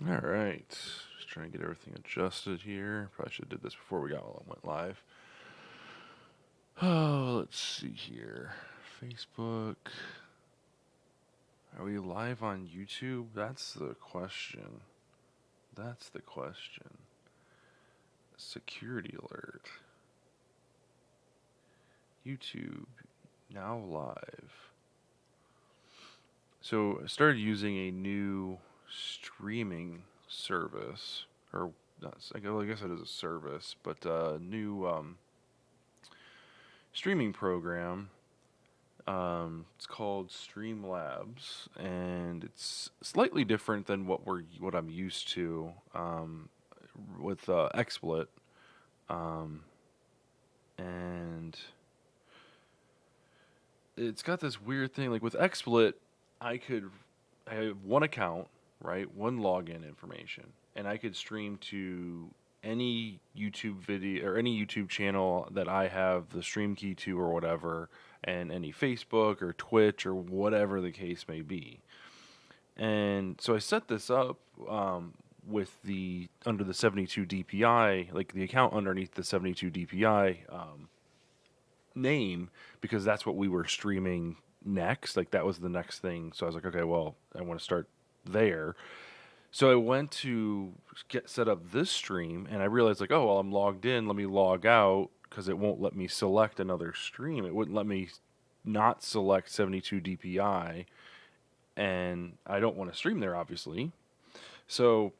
All right. Just trying to get everything adjusted here. Probably should have did this before we went live. Oh, let's see here. Facebook. Are we live on YouTube? That's the question. That's the question. Security alert. YouTube now live. So I started using a new streaming service, or not, I guess it is a service, but a new streaming program. It's called Streamlabs, and it's slightly different than what I'm used to with XSplit, um, and it's got this weird thing. Like with XSplit, I have one account, right, one login information, and I could stream to any YouTube video or any YouTube channel that I have the stream key to or whatever, and any Facebook or Twitch or whatever the case may be. And so I set this up with the under the 72 DPI, like the account underneath the 72 DPI name, because that's what we were streaming next. Like that was the next thing. So I was like, okay, well, I want to start there. So I went to get set up this stream, and I realized like, oh well, I'm logged in. Let me log out because it won't let me select another stream. It wouldn't let me not select 72 DPI, and I don't want to stream there, obviously. So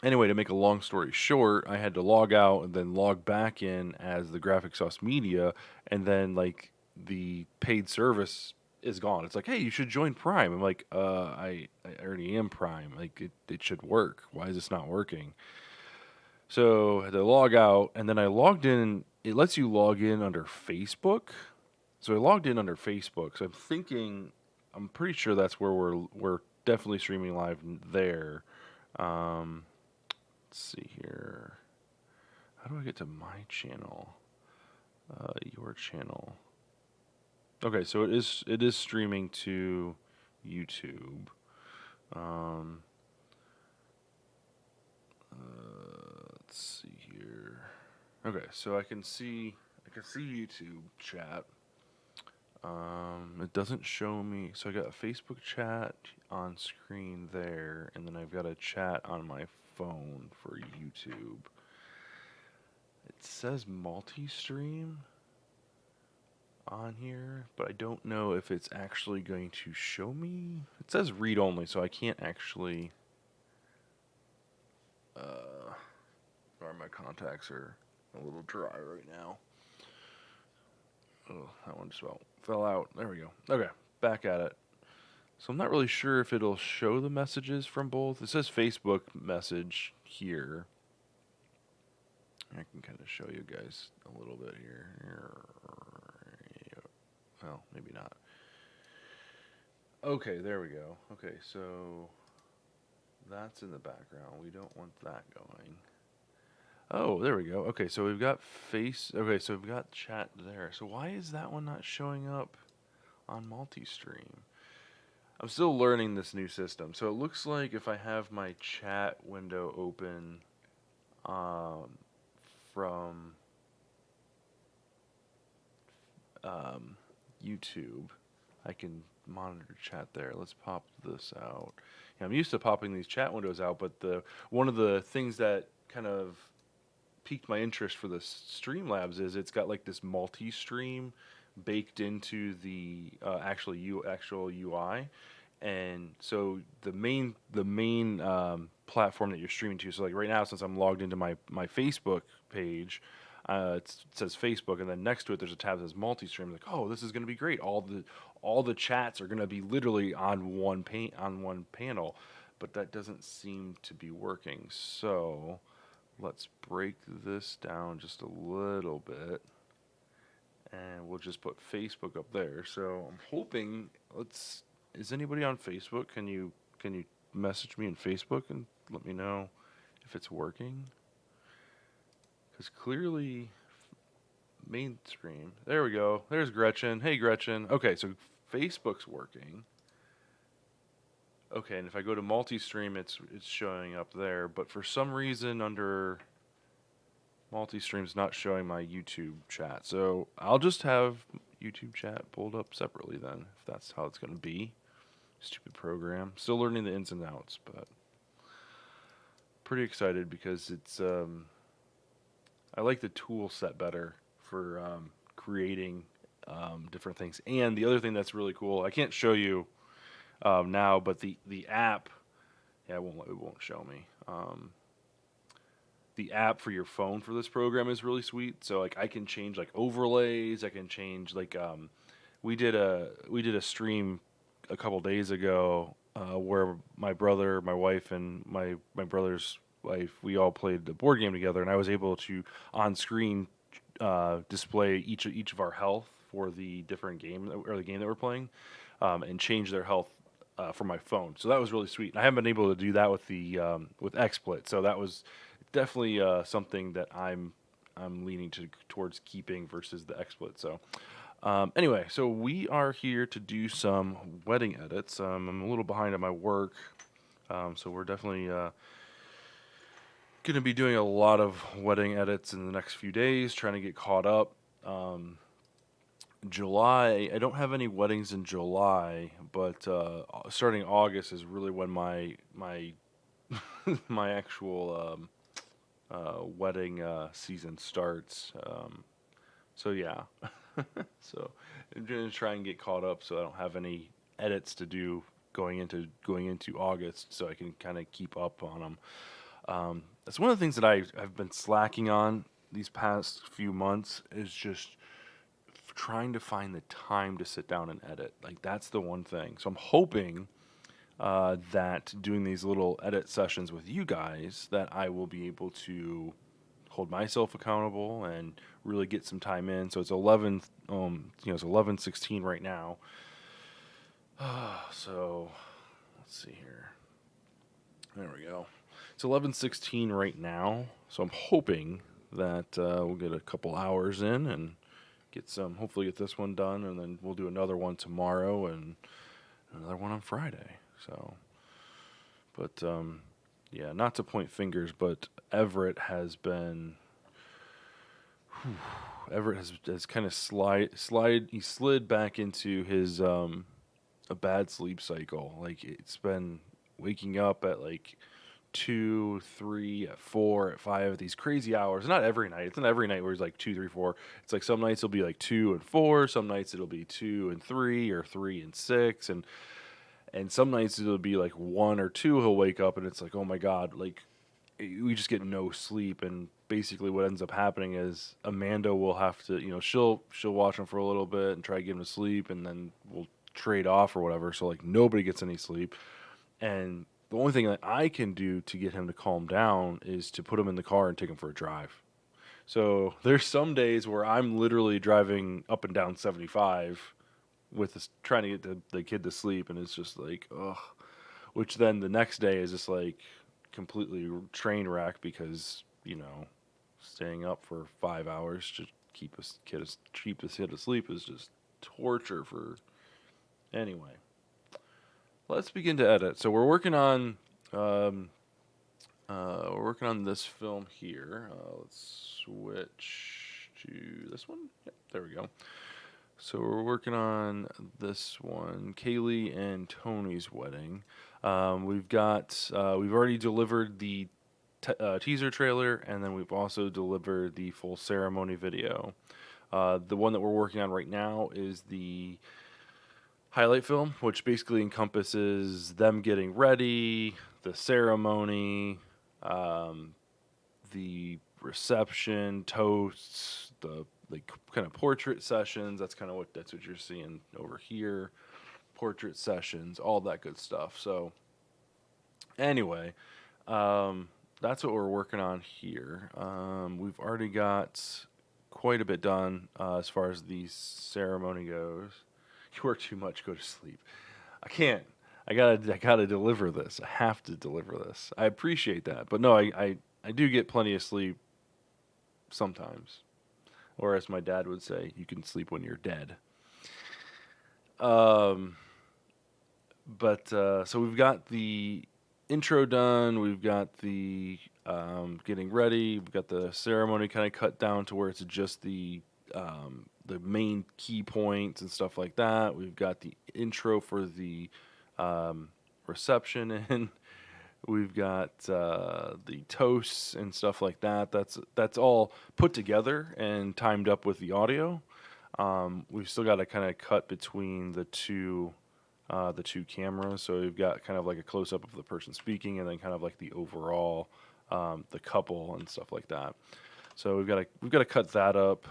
anyway, to make a long story short, I had to log out and then log back in as the Graphic Sauce Media, and then like the paid service is gone. It's like, hey, you should join Prime. I'm like, I already am Prime. Like it should work. Why is this not working? So I had to log out, and then I logged in. It lets you log in under Facebook. So I logged in under Facebook. So I'm pretty sure that's where we're definitely streaming live there. Um, let's see here. How do I get to my channel? Your channel. Okay, so it is streaming to YouTube. Um, let's see here. Okay, so I can see YouTube chat. It doesn't show me. So I got a Facebook chat on screen there, and then I've got a chat on my phone for YouTube. It says multi-stream on here, but I don't know if it's actually going to show me. It says read only, so I can't actually. Sorry, my contacts are a little dry right now. Oh, that one just about fell out. There we go. Okay, back at it. So I'm not really sure if it'll show the messages from both. It says Facebook message here. I can kind of show you guys a little bit here. Well, maybe not. Okay, there we go. Okay, so that's in the background. We don't want that going. Oh, there we go. Okay, so we've got face. Okay, so we've got chat there. So why is that one not showing up on multi-stream? I'm still learning this new system. So it looks like if I have my chat window open um, from um, YouTube, I can monitor chat there. Let's pop this out. Yeah, I'm used to popping these chat windows out, but the one of the things that kind of piqued my interest for this Streamlabs is it's got like this multi-stream baked into the actual UI, and so the main platform that you're streaming to. So like right now, since I'm logged into my Facebook page, it says Facebook, and then next to it there's a tab that says multi-stream. Like, oh, this is going to be great. All the chats are going to be literally on one panel, but that doesn't seem to be working. So let's break this down just a little bit, and we'll just put Facebook up there. So I'm hoping. Let's. Is anybody on Facebook? Can you message me on Facebook and let me know if it's working? Because clearly, mainstream. There we go. There's Gretchen. Hey Gretchen. Okay, so Facebook's working. Okay, and if I go to multi-stream, it's showing up there. But for some reason, under multi-stream's not showing my YouTube chat. So I'll just have YouTube chat pulled up separately then, if that's how it's going to be. Stupid program. Still learning the ins and outs, but pretty excited because I like the tool set better for creating different things. And the other thing that's really cool, I can't show you now, but the app, yeah, it won't show me. The app for your phone for this program is really sweet. So like I can change like overlays. I can change like we did a stream a couple days ago where my brother, my wife, and my brother's wife, we all played the board game together, and I was able to on screen display each of our health for the different game or the game that we're playing, and change their health from my phone. So that was really sweet. And I haven't been able to do that with the with XSplit. So that was definitely something that I'm leaning towards keeping versus the XSplit. So anyway, so we are here to do some wedding edits. I'm a little behind on my work, so we're definitely going to be doing a lot of wedding edits in the next few days, trying to get caught up. July, I don't have any weddings in July, but starting August is really when my my actual wedding season starts. So yeah, so I'm gonna try and get caught up so I don't have any edits to do going into August, so I can kind of keep up on them. That's one of the things that I've been slacking on these past few months is just trying to find the time to sit down and edit. Like that's the one thing. So I'm hoping that doing these little edit sessions with you guys, that I will be able to hold myself accountable and really get some time in. So it's 11, it's 11:16 right now. So let's see here. There we go. It's 11:16 right now. So I'm hoping that we'll get a couple hours in and hopefully get this one done, and then we'll do another one tomorrow and another one on Friday. So, but yeah, not to point fingers, but Everett has been. Everett has kind of he slid back into his a bad sleep cycle. Like it's been waking up at like 2, 3, at 4, at 5, at these crazy hours. Not every night. It's not every night where it's like 2, 3, 4. It's like some nights it'll be like 2 and 4. Some nights it'll be 2 and 3 or 3 and 6. And some nights it'll be like 1 or 2. He'll wake up and it's like, oh my god, like we just get no sleep. And basically what ends up happening is Amanda will have to, she'll watch him for a little bit and try to get him to sleep, and then we'll trade off or whatever. So like nobody gets any sleep. And the only thing that I can do to get him to calm down is to put him in the car and take him for a drive. So there's some days where I'm literally driving up and down 75 with this, trying to get the kid to sleep, and it's just like, ugh. Which then the next day is just like completely train wreck because staying up for 5 hours to keep this kid asleep is just torture for. Anyway, let's begin to edit. So we're working on this film here. Let's switch to this one. Yep, there we go. So we're working on this one, Kaylee and Tony's wedding. We've already delivered the teaser trailer, and then we've also delivered the full ceremony video. The one that we're working on right now is the highlight film, which basically encompasses them getting ready, the ceremony, the reception, toasts, the like kind of portrait sessions. That's what you're seeing over here. Portrait sessions, all that good stuff. So anyway, that's what we're working on here. We've already got quite a bit done as far as the ceremony goes. You work too much, go to sleep. I can't. I gotta deliver this. I have to deliver this. I appreciate that, but no, I do get plenty of sleep sometimes. Or as my dad would say, you can sleep when you're dead. Um, But so we've got the intro done. We've got the getting ready. We've got the ceremony kind of cut down to where it's just the main key points and stuff like that. We've got the intro for the um, reception, and we've got the toasts and stuff like that. That's all put together and timed up with the audio. We've still got to kind of cut between the two cameras. So we've got kind of like a close up of the person speaking, and then kind of like the overall the couple and stuff like that. So we've got to cut that up.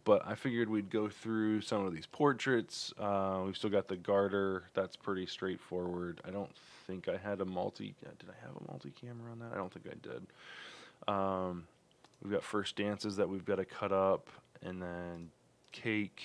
But I figured we'd go through some of these portraits. We've still got the garter. That's pretty straightforward. I don't think I had a multi. Did I have a multi camera on that? I don't think I did. Um, we've got first dances that we've got to cut up, and then cake,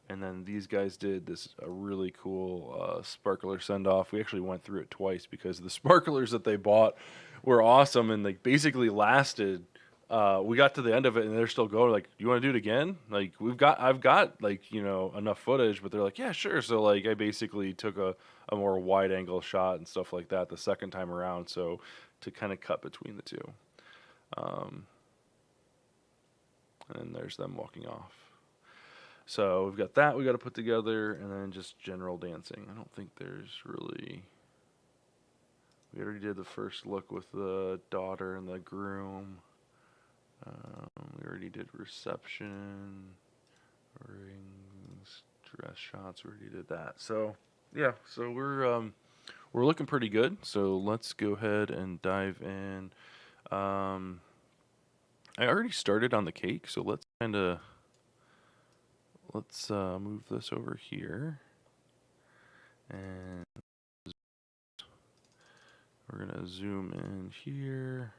and then these guys did this a really cool sparkler send off. We actually went through it twice because the sparklers that they bought were awesome and they basically lasted. We got to the end of it and they're still going. Like, do you want to do it again? Like, I've got like enough footage, but they're like, yeah, sure. So like, I basically took a more wide angle shot and stuff like that the second time around. So to kind of cut between the two, um, and there's them walking off. So we've got that we got to put together, and then just general dancing. I don't think there's really. We already did the first look with the daughter and the groom. We already did reception, rings, dress shots. We already did that. So yeah, so we're looking pretty good. So let's go ahead and dive in. Um, I already started on the cake, so let's move this over here, and we're gonna zoom in here,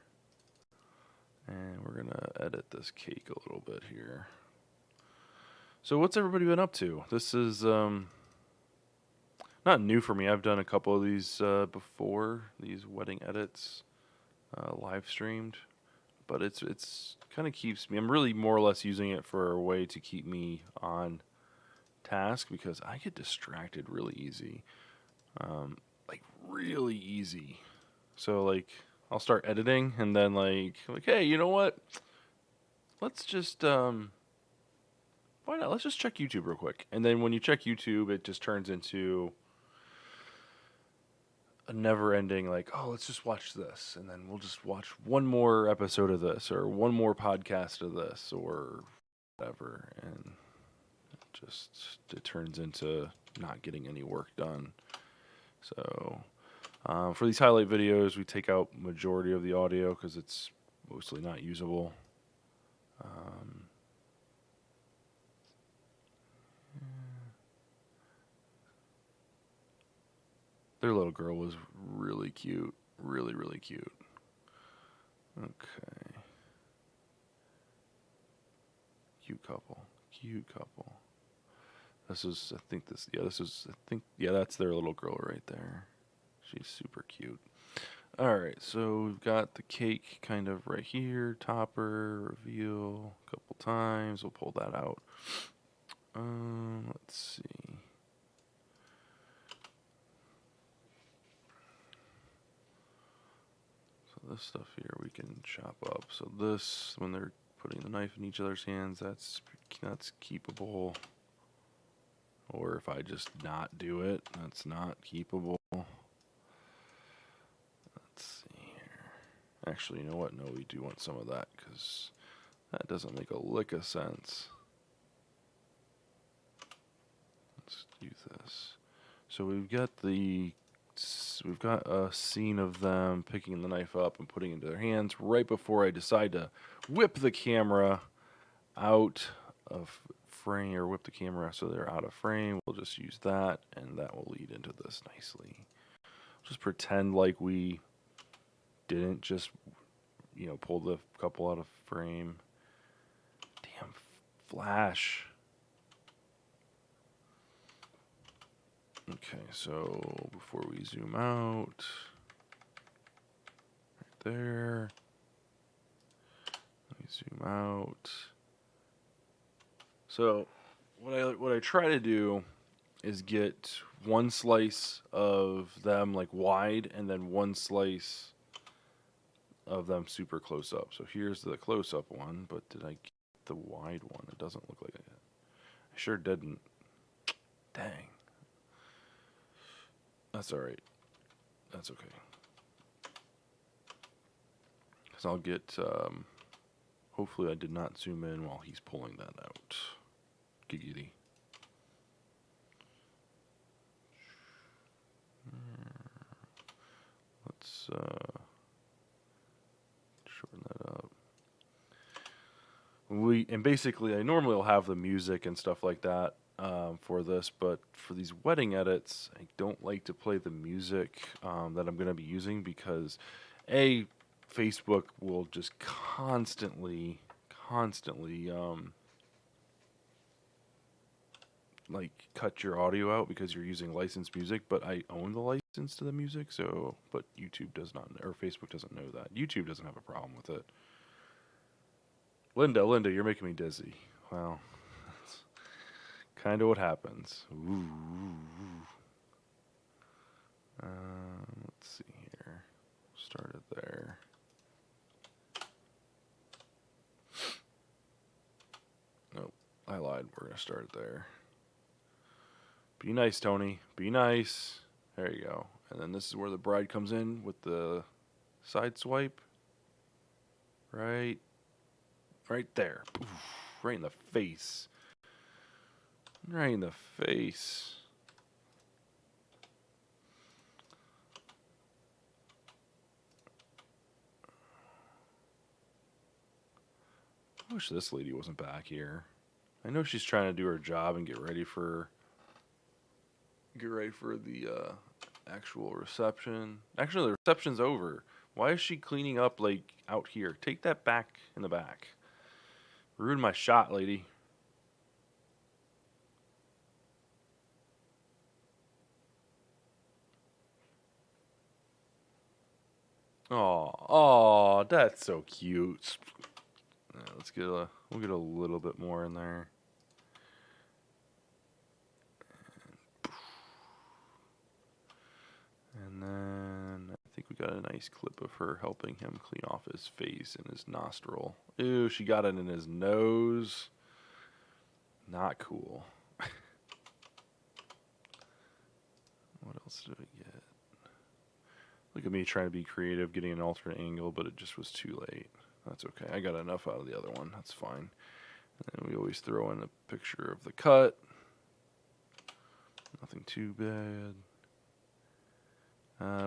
and we're gonna edit this cake a little bit here. So what's everybody been up to? This is not new for me. I've done a couple of these before, these wedding edits, live streamed, but it's kind of keeps me. I'm really more or less using it for a way to keep me on task because I get distracted really easy, like really easy. So like I'll start editing and then like hey, you know what? Let's just why not? Let's just check YouTube real quick. And then when you check YouTube, it just turns into a never-ending like, oh, let's just watch this, and then we'll just watch one more episode of this or one more podcast of this or whatever, and it turns into not getting any work done. So for these highlight videos, we take out majority of the audio because it's mostly not usable. Their little girl was really cute. Really, really cute. Okay. Cute couple. Cute couple. This is, I think this, yeah, this is, I think, yeah, that's their little girl right there. She's super cute. All right, so we've got the cake kind of right here, topper, reveal a couple times. We'll pull that out. Let's see. So this stuff here we can chop up. So this, when they're putting the knife in each other's hands, that's keepable. Or if I just not do it, that's not keepable. Let's see here. Actually, you know what? No, we do want some of that because that doesn't make a lick of sense. Let's do this. So we've got a scene of them picking the knife up and putting it into their hands right before I decide to whip the camera out of frame, or whip the camera so they're out of frame. We'll just use that, and that will lead into this nicely. Just pretend like we didn't just, pull the couple out of frame. Damn flash. Okay, so before we zoom out, right there, let me zoom out. So what I try to do is get one slice of them like wide and then one slice of them super close up. So here's the close up one, but did I get the wide one? It doesn't look like it. I sure didn't. Dang. That's alright. That's okay. Because I'll get, hopefully I did not zoom in while he's pulling that out. Giggity. Let's shorten that up. And basically I normally will have the music and stuff like that for this, but for these wedding edits, I don't like to play the music that I'm going to be using because Facebook will just constantly like cut your audio out because you're using licensed music, but I own the license to the music, so but YouTube does not, or Facebook doesn't know that. YouTube doesn't have a problem with it. Linda, you're making me dizzy. Well, that's kind of what happens. Ooh. Let's see here. Start it there. Nope, I lied. We're gonna start it there. Be nice, Tony. Be nice. There you go. And then this is where the bride comes in with the side swipe. Right there. Oof, right in the face. Right in the face. I wish this lady wasn't back here. I know she's trying to do her job and get ready for the actual reception. Actually, the reception's over. Why is she cleaning up like out here? Take that back in the back. Ruined my shot, lady. Oh, that's so cute. Yeah, we'll get a little bit more in there. And then I think we got a nice clip of her helping him clean off his face and his nostril. Ew, she got it in his nose. Not cool. What else did we get? Look at me trying to be creative, getting an alternate angle, but it just was too late. That's okay. I got enough out of the other one. That's fine. And we always throw in a picture of the cut. Nothing too bad.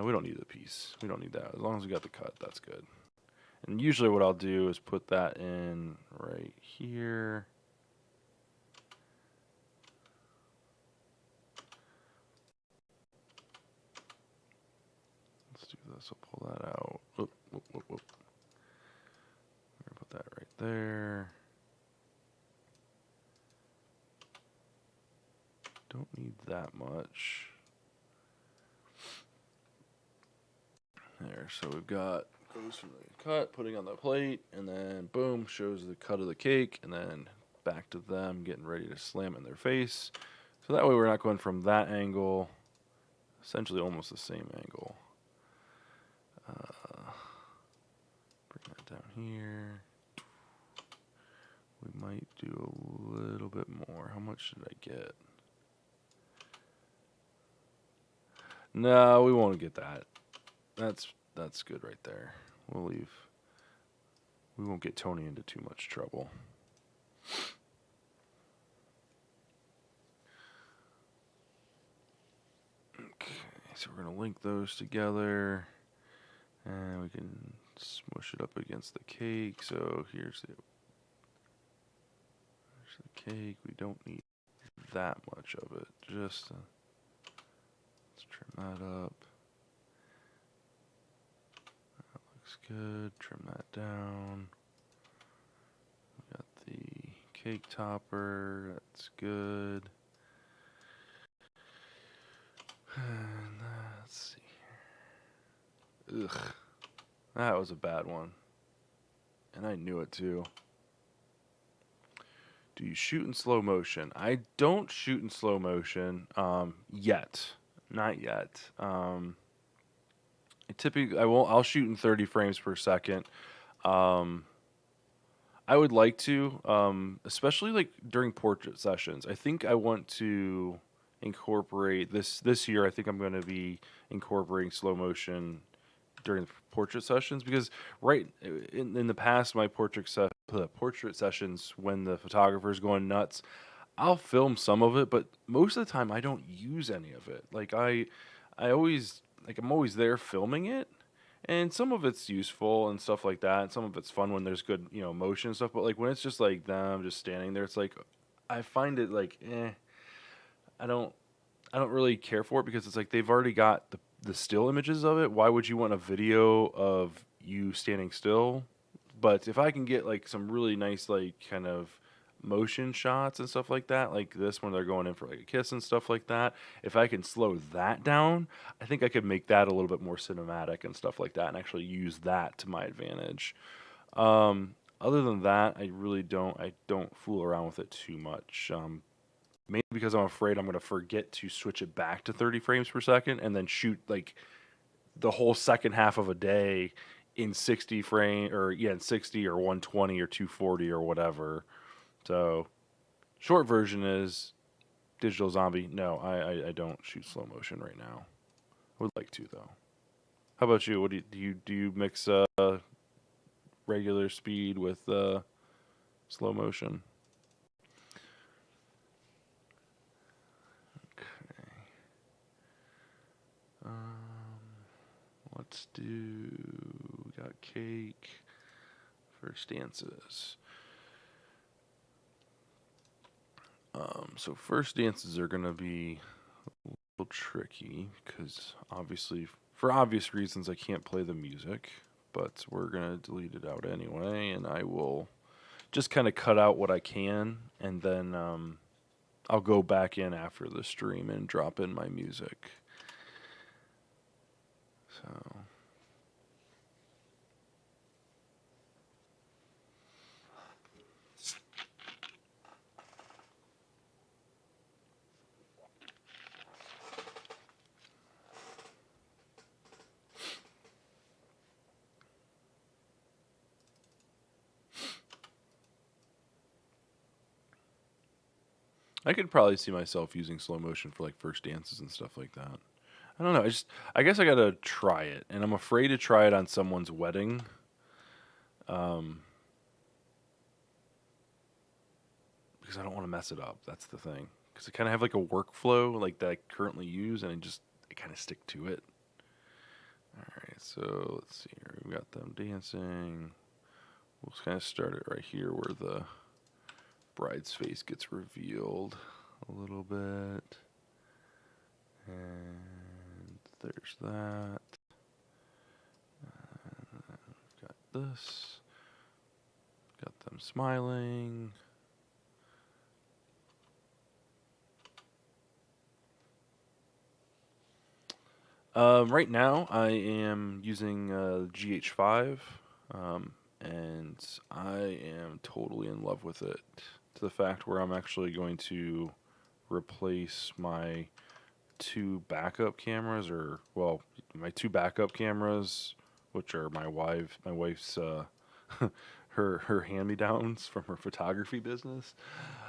We don't need the piece. We don't need that. As long as we got the cut, that's good. And usually what I'll do is put that in right here. Let's do this. I'll pull that out. Whoop, whoop, whoop, whoop. I'm gonna put that right there. Don't need that much. There, so we've got goes from the cut, putting on the plate, and then boom, shows the cut of the cake, and then back to them getting ready to slam it in their face. So that way we're not going from that angle, essentially almost the same angle. Bring that down here. We might do a little bit more. How much should I get? No, we won't get that. That's good right there. We'll leave. We won't get Tony into too much trouble. Okay, so we're going to link those together. And we can smush it up against the cake. So here's the cake. We don't need that much of it. Just let's trim that up. That looks good. Trim that down. We got the cake topper. That's good. And let's see here. Ugh. That was a bad one. And I knew it too. Do you shoot in slow motion? I don't shoot in slow motion yet. Not yet. Typically, I won't. I'll shoot in 30 frames per second. Um, I would like to, especially like during portrait sessions. I think I want to incorporate this year. I think I'm going to be incorporating slow motion during the portrait sessions because in the past my portrait sessions when the photographer's going nuts, I'll film some of it, but most of the time I don't use any of it. I always like I'm always there filming it, and some of it's useful and stuff like that. And some of it's fun when there's good motion and stuff. But like when it's just like them just standing there, it's like I find it like I don't I don't really care for it because it's like they've already got the still images of it. Why would you want a video of you standing still? But if I can get like some really nice like kind of motion shots and stuff like that, like this when they're going in for like a kiss and stuff like that, if I can slow that down, I think I could make that a little bit more cinematic and stuff like that and actually use that to my advantage. Other than that, I don't fool around with it too much. Mainly because I'm afraid I'm going to forget to switch it back to 30 frames per second and then shoot like the whole second half of a day in 60 frame or yeah, in 60 or 120 or 240 or whatever. So, short version is Digital Zombie. No, I don't shoot slow motion right now. I would like to though. How about you? What do you mix regular speed with slow motion? Okay. Um, let's do. We got cake. First dances. So first dances are gonna be a little tricky because obviously, for obvious reasons, I can't play the music. But we're gonna delete it out anyway, and I will just kind of cut out what I can, and then I'll go back in after the stream and drop in my music. So. I could probably see myself using slow motion for like first dances and stuff like that. I don't know. I guess I gotta try it, and I'm afraid to try it on someone's wedding, um, because I don't want to mess it up. That's the thing. Because I kind of have like a workflow like that I currently use, and I kind of stick to it. All right, so let's see here. We got them dancing. We'll just kind of start it right here where the bride's face gets revealed a little bit. And there's that. And then we've got this. Got them smiling. Right now, I am using GH5, and I am totally in love with it to the fact where I'm actually going to replace my two backup cameras, or well, my two backup cameras, which are my wife's her hand-me-downs from her photography business.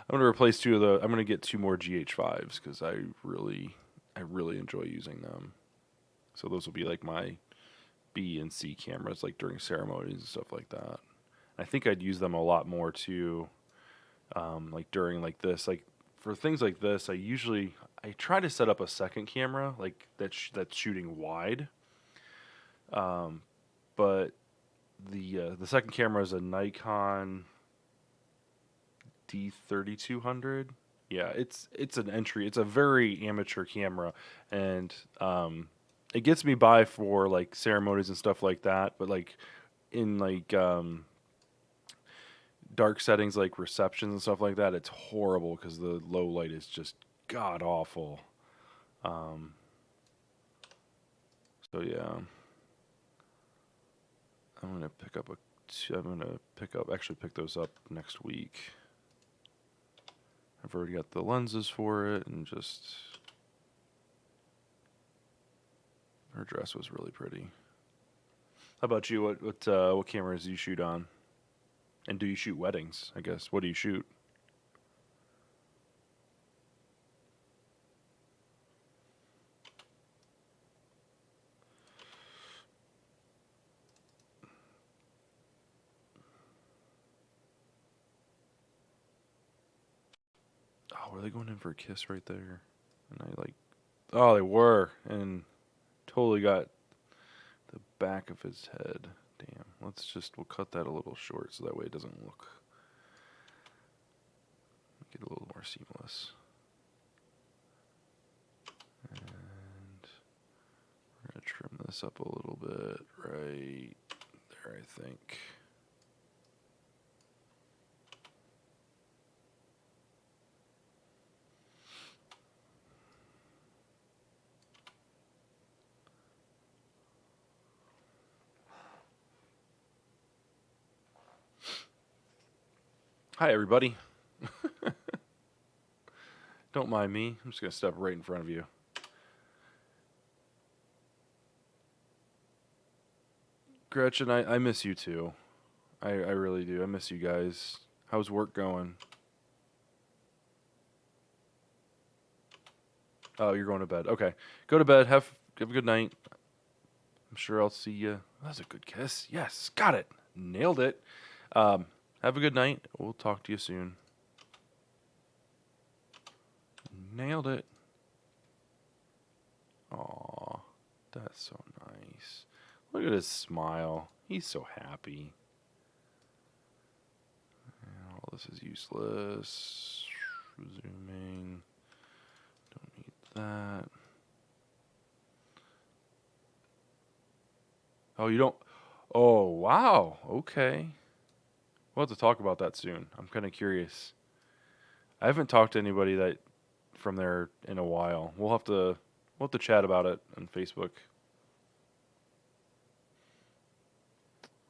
I'm gonna replace two of the. I'm gonna get two more GH5s because I really enjoy using them. So those will be like my B and C cameras, like during ceremonies and stuff like that. I think I'd use them a lot more too, like during like this, like for things like this. I try to set up a second camera like that's shooting wide, um, but the second camera is a Nikon D3200. Yeah, it's an entry. It's a very amateur camera, and it gets me by for like ceremonies and stuff like that. But like in like dark settings like receptions and stuff like that, it's horrible because the low light is just god awful. Um, so yeah, I'm gonna pick up actually pick those up next week. I've already got the lenses for it, and just her dress was really pretty. How about you? What cameras do you shoot on? And do you shoot weddings? I guess. What do you shoot? Oh, were they going in for a kiss right there? And I like, oh, they were, and totally got the back of his head. Damn. We'll cut that a little short so that way it doesn't look, get a little more seamless. And we're going to trim this up a little bit right there, I think. Hi, everybody. Don't mind me. I'm just going to step right in front of you. Gretchen, I miss you too. I really do. I miss you guys. How's work going? Oh, you're going to bed. Okay. Go to bed. Have a good night. I'm sure I'll see you. That was a good kiss. Yes. Got it. Nailed it. Have a good night. We'll talk to you soon. Nailed it. Aw, that's so nice. Look at his smile. He's so happy. All this is useless. Zooming. Don't need that. Oh, you don't. Oh, wow. Okay. We'll have to talk about that soon. I'm kind of curious. I haven't talked to anybody that from there in a while. We'll have to chat about it on Facebook.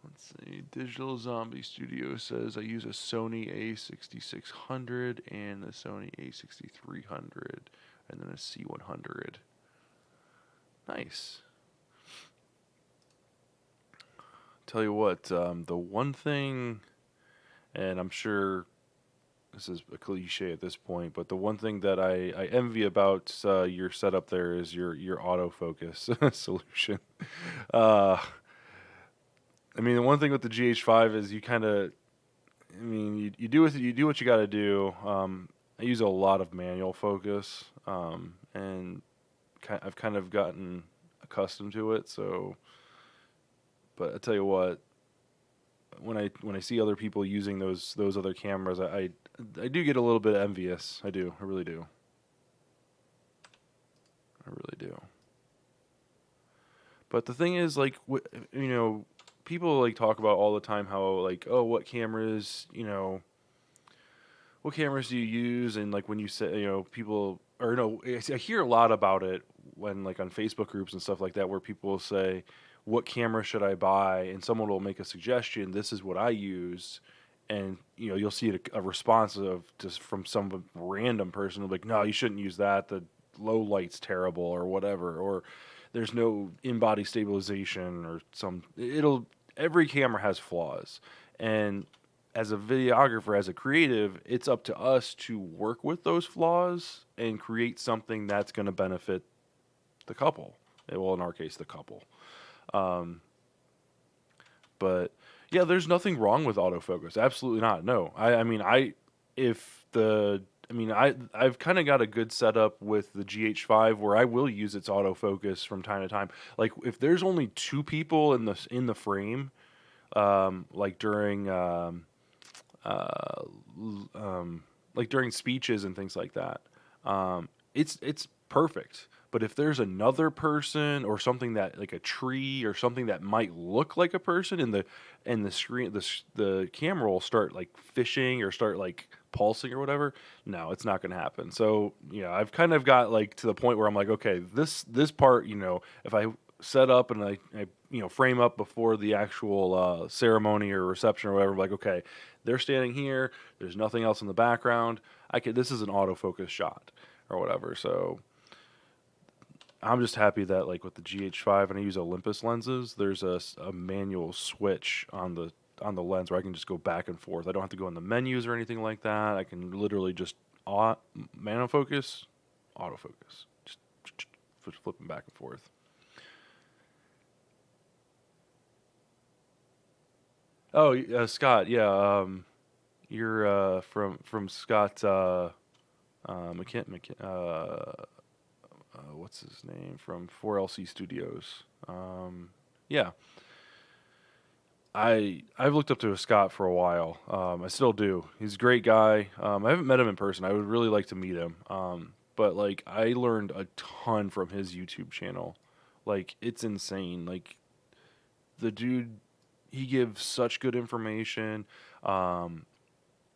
Let's see. Digital Zombie Studio says I use a Sony A6600 and a Sony A6300 and then a C100. Nice. Tell you what, the one thing, and I'm sure this is a cliche at this point, but the one thing that I envy about your setup there is your autofocus solution. Uh, I mean, the one thing with the GH5 is you kind of, I mean, you do what you got to do. I use a lot of manual focus, and I've kind of gotten accustomed to it. So, but I tell you what, when I see other people using those other cameras, I do get a little bit envious. I do. I really do. I really do. But the thing is, like, you know, people like talk about all the time how like, oh, what cameras, what cameras do you use? And like when you say, people or no, I hear a lot about it when like on Facebook groups and stuff like that, where people will say, what camera should I buy? And someone will make a suggestion. This is what I use. And you'll see a response of just from some random person who'll be like, no, you shouldn't use that. The low light's terrible or whatever, or there's no in-body stabilization or every camera has flaws. And as a videographer, as a creative, it's up to us to work with those flaws and create something that's going to benefit the couple. Well, in our case, the couple. But yeah, there's nothing wrong with autofocus. Absolutely not. No. I've kind of got a good setup with the GH5 where I will use its autofocus from time to time. Like if there's only two people in the frame, like during like during speeches and things like that, it's perfect. But if there's another person or something that like a tree or something that might look like a person in the screen, the camera will start like fishing or start like pulsing or whatever. No, it's not going to happen. So yeah, I've kind of got like to the point where I'm like, okay, this part, if I set up and I frame up before the actual ceremony or reception or whatever, I'm like, okay, they're standing here. There's nothing else in the background. I could this is an autofocus shot or whatever. So I'm just happy that like with the GH5 and I use Olympus lenses, there's a manual switch on the lens where I can just go back and forth. I don't have to go in the menus or anything like that. I can literally just au- manofocus, autofocus, just flipping back and forth. Oh, Scott, yeah, you're from Scott. What's his name from 4LC Studios? Yeah, I've looked up to Scott for a while. I still do. He's a great guy. I haven't met him in person. I would really like to meet him. But like I learned a ton from his YouTube channel. Like it's insane. Like the dude, he gives such good information, um,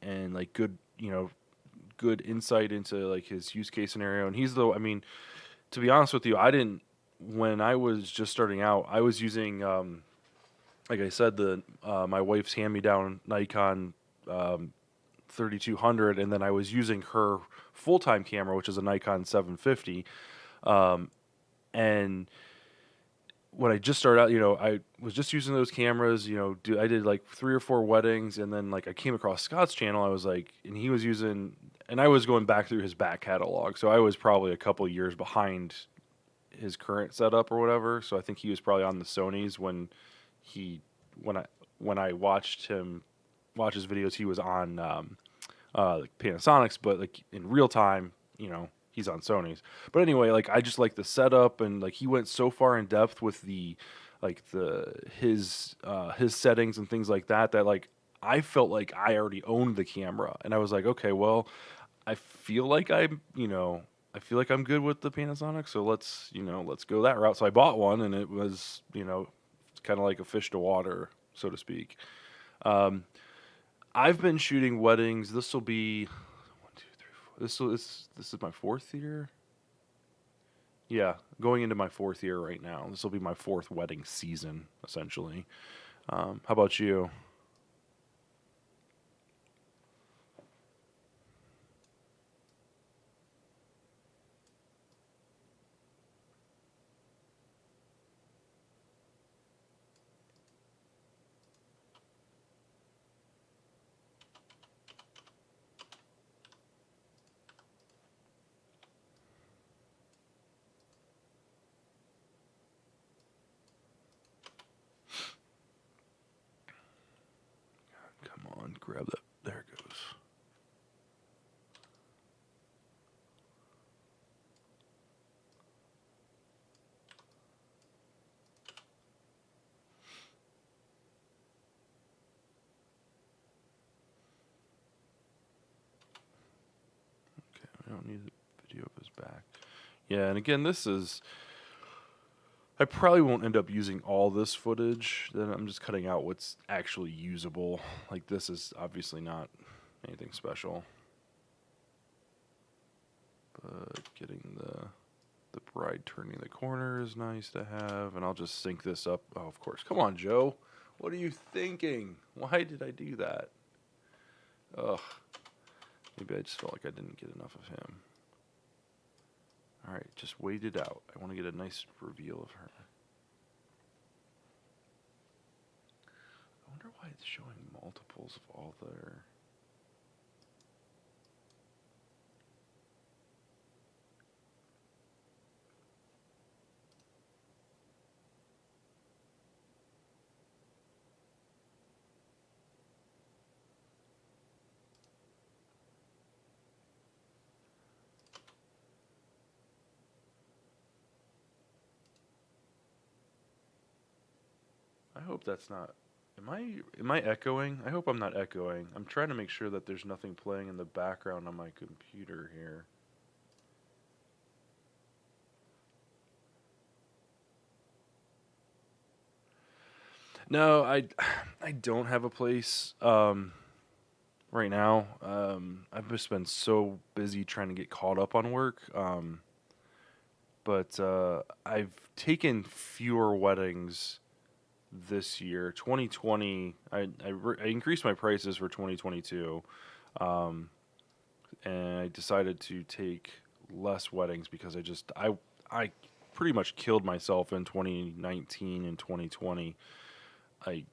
and like good, good insight into like his use case scenario. And he's the, I mean, to be honest with you, I didn't when I was just starting out. I was using, like I said, the my wife's hand me down Nikon um, 3200, and then I was using her full time camera, which is a Nikon 750. Um, and when I just started out, I was just using those cameras. I did like 3 or 4 weddings, and then like I came across Scott's channel. I was like, and he was using, and I was going back through his back catalog, so I was probably a couple years behind his current setup or whatever. So I think he was probably on the Sony's he when I watched him watch his videos, he was on like Panasonics, but like in real time, he's on Sony's. But anyway, like I just like the setup, and like he went so far in depth with the like the his settings and things like that that like I felt like I already owned the camera, and I was like, okay, well, I feel like I feel like I'm good with the Panasonic, so let's go that route. So I bought one, and it was, it's kind of like a fish to water, so to speak. Um, I've been shooting weddings. This will be one, two, three, four. This is my fourth year. Yeah, going into my fourth year right now. This will be my fourth wedding season, essentially. How about you? Come on, grab that. There it goes. Okay, I don't need a video of his back. Yeah, and again, this is. I probably won't end up using all this footage. Then I'm just cutting out what's actually usable. Like this is obviously not anything special, but getting the bride turning the corner is nice to have, and I'll just sync this up. Oh, of course. Come on, Joe. What are you thinking? Why did I do that? Ugh. Maybe I just felt like I didn't get enough of him. All right, just wait it out. I want to get a nice reveal of her. I wonder why it's showing multiples of all their. I hope that's not. Am I echoing? I hope I'm not echoing. I'm trying to make sure that there's nothing playing in the background on my computer here. No, I don't have a place right now. I've just been so busy trying to get caught up on work. But I've taken fewer weddings this year. 2020, I increased my prices for 2022. Um, and I decided to take less weddings because I pretty much killed myself in 2019 and 2020. I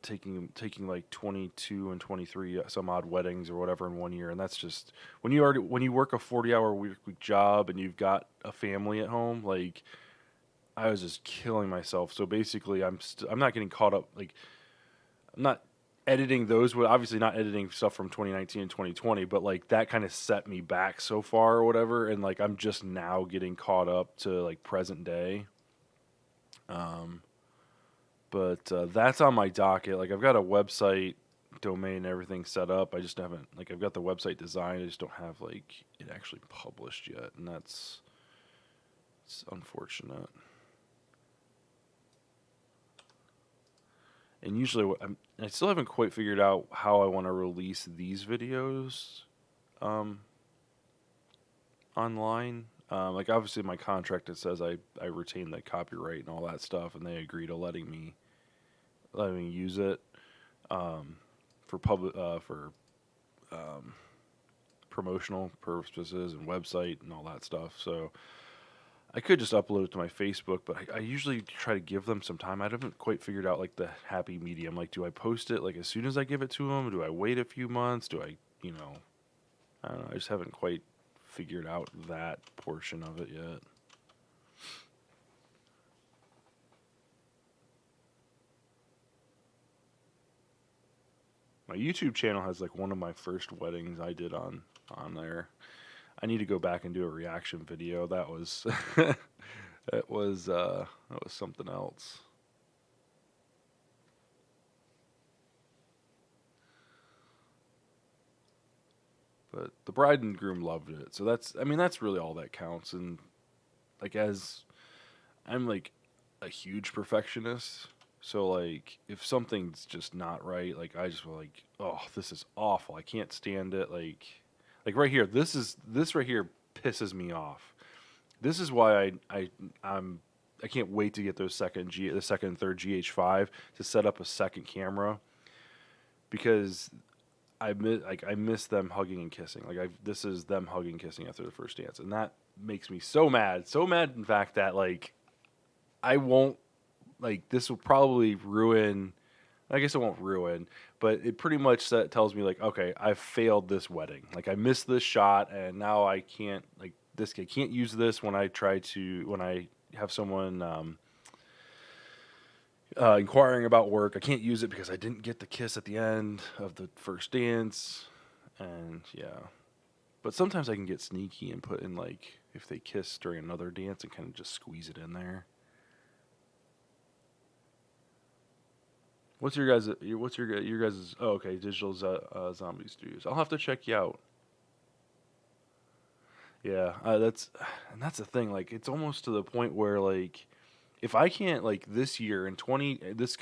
taking like 22 and 23 some odd weddings or whatever in one year, and that's just when you work a 40-hour week job and you've got a family at home, like I was just killing myself. So basically I'm not getting caught up, like I'm not editing those, obviously not editing stuff from 2019 and 2020, but like that kind of set me back so far or whatever, and like I'm just now getting caught up to like present day. um but that's on my docket. Like I've got a website domain and everything set up. I just haven't, like, I've got the website designed, I just don't have like it actually published yet, and it's unfortunate. And usually I still haven't quite figured out how I want to release these videos um, online. Like obviously my contract, it says I retain the copyright and all that stuff, and they agree to letting me use it for um, promotional purposes and website and all that stuff. So I could just upload it to my Facebook, but I usually try to give them some time. I haven't quite figured out like the happy medium. Like, do I post it like as soon as I give it to them? Do I wait a few months? Do I, I don't know. I just haven't quite figured out that portion of it yet. My YouTube channel has like one of my first weddings I did on there. I need to go back and do a reaction video. That was that was something else. But the bride and groom loved it. So that's really all that counts. And like, as I'm like a huge perfectionist, so like if something's just not right, like I just will like, oh, this is awful. I can't stand it. Like right here, this right here pisses me off. This is why I can't wait to get the second and third GH5 to set up a second camera, because I miss them hugging and kissing. Like this is them hugging and kissing after the first dance, and that makes me so mad. So mad, in fact, that like I won't, like, this will probably ruin. I guess it won't ruin, but it pretty much tells me like, okay, I've failed this wedding. Like I missed this shot, and now I can't, like, this kid can't use this when I have someone inquiring about work. I can't use it because I didn't get the kiss at the end of the first dance, and yeah. But sometimes I can get sneaky and put in, like, if they kiss during another dance, and kind of just squeeze it in there. Your guys' oh, okay, Digital Zombie Studios. I'll have to check you out. Yeah, that's the thing. Like, it's almost to the point where, like, if I can't, like, this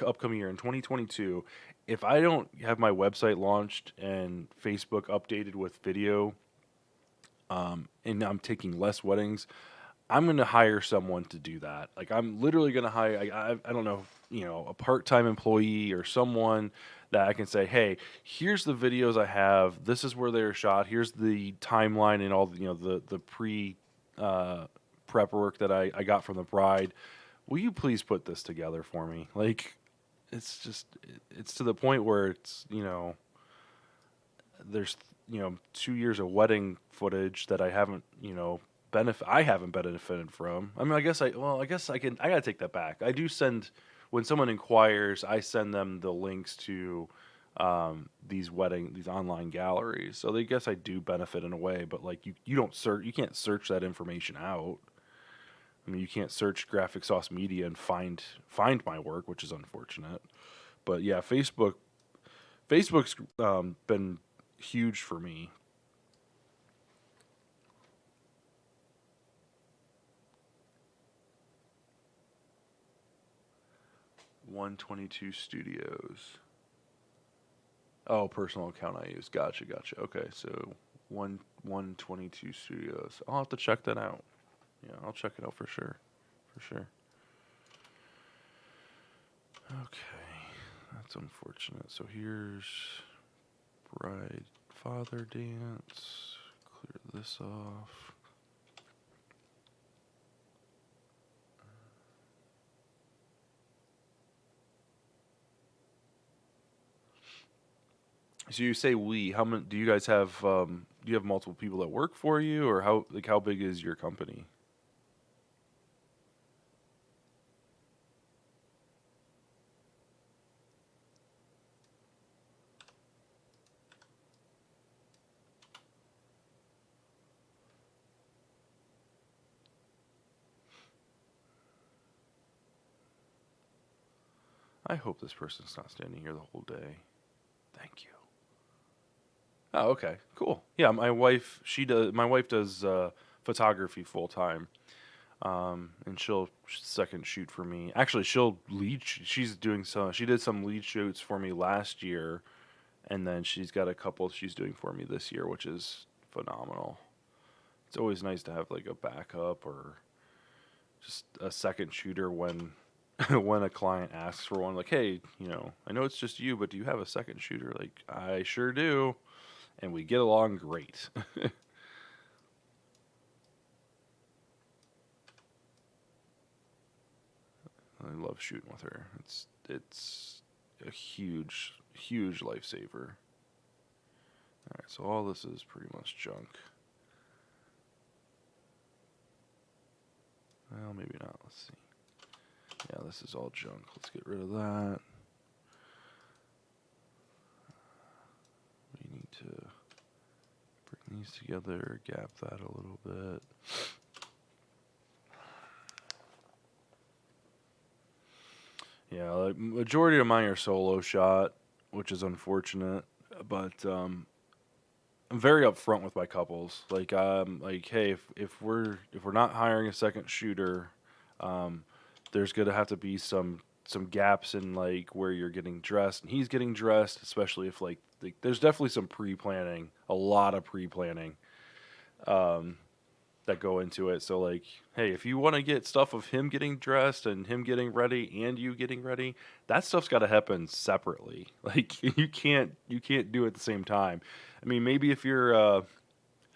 upcoming year in 2022, if I don't have my website launched and Facebook updated with video, and I'm taking less weddings, I'm going to hire someone to do that. Like, I'm literally going to hire, I don't know, a part-time employee or someone that I can say, hey, here's the videos I have. This is where they were shot. Here's the timeline and all the, the uh, prep work that I got from the bride. Will you please put this together for me? Like, it's to the point where it's, there's, 2 years of wedding footage that I haven't benefited from. I mean, I guess I gotta take that back. I do send, when someone inquires, I send them the links to these online galleries. So I guess I do benefit in a way, but like you can't search that information out. I mean, you can't search Graphic Sauce Media and find my work, which is unfortunate. But yeah, Facebook's been huge for me. 122 Studios. Oh, personal account I use. Gotcha. Okay, so 122 Studios. I'll have to check that out. Yeah, I'll check it out for sure. For sure. Okay, that's unfortunate. So here's Bride father dance. Clear this off. So you say we? How many do you guys have? Do you have multiple people that work for you, or how big is your company? I hope this person's not standing here the whole day. Thank you. Oh, okay, cool. Yeah, my wife does photography full time, and she'll second shoot for me. Actually, she'll lead. She's doing some. She did some lead shoots for me last year, and then she's got a couple she's doing for me this year, which is phenomenal. It's always nice to have like a backup or just a second shooter when when a client asks for one. Like, hey, I know it's just you, but do you have a second shooter? Like, I sure do, and we get along great. I love shooting with her. It's a huge lifesaver. All right, so all this is pretty much junk. Well, maybe not. Let's see. Yeah, this is all junk. Let's get rid of that. We need to bring these together, gap that a little bit. Yeah, like majority of mine are solo shot, which is unfortunate, but I'm very upfront with my couples. Like hey, if we're not hiring a second shooter, um, there's gonna have to be some gaps in like where you're getting dressed and he's getting dressed, especially if like there's definitely some pre-planning, a lot of pre-planning um, that go into it. So like, hey, if you want to get stuff of him getting dressed and him getting ready and you getting ready, that stuff's got to happen separately. Like you can't do it at the same time. I mean, maybe if you're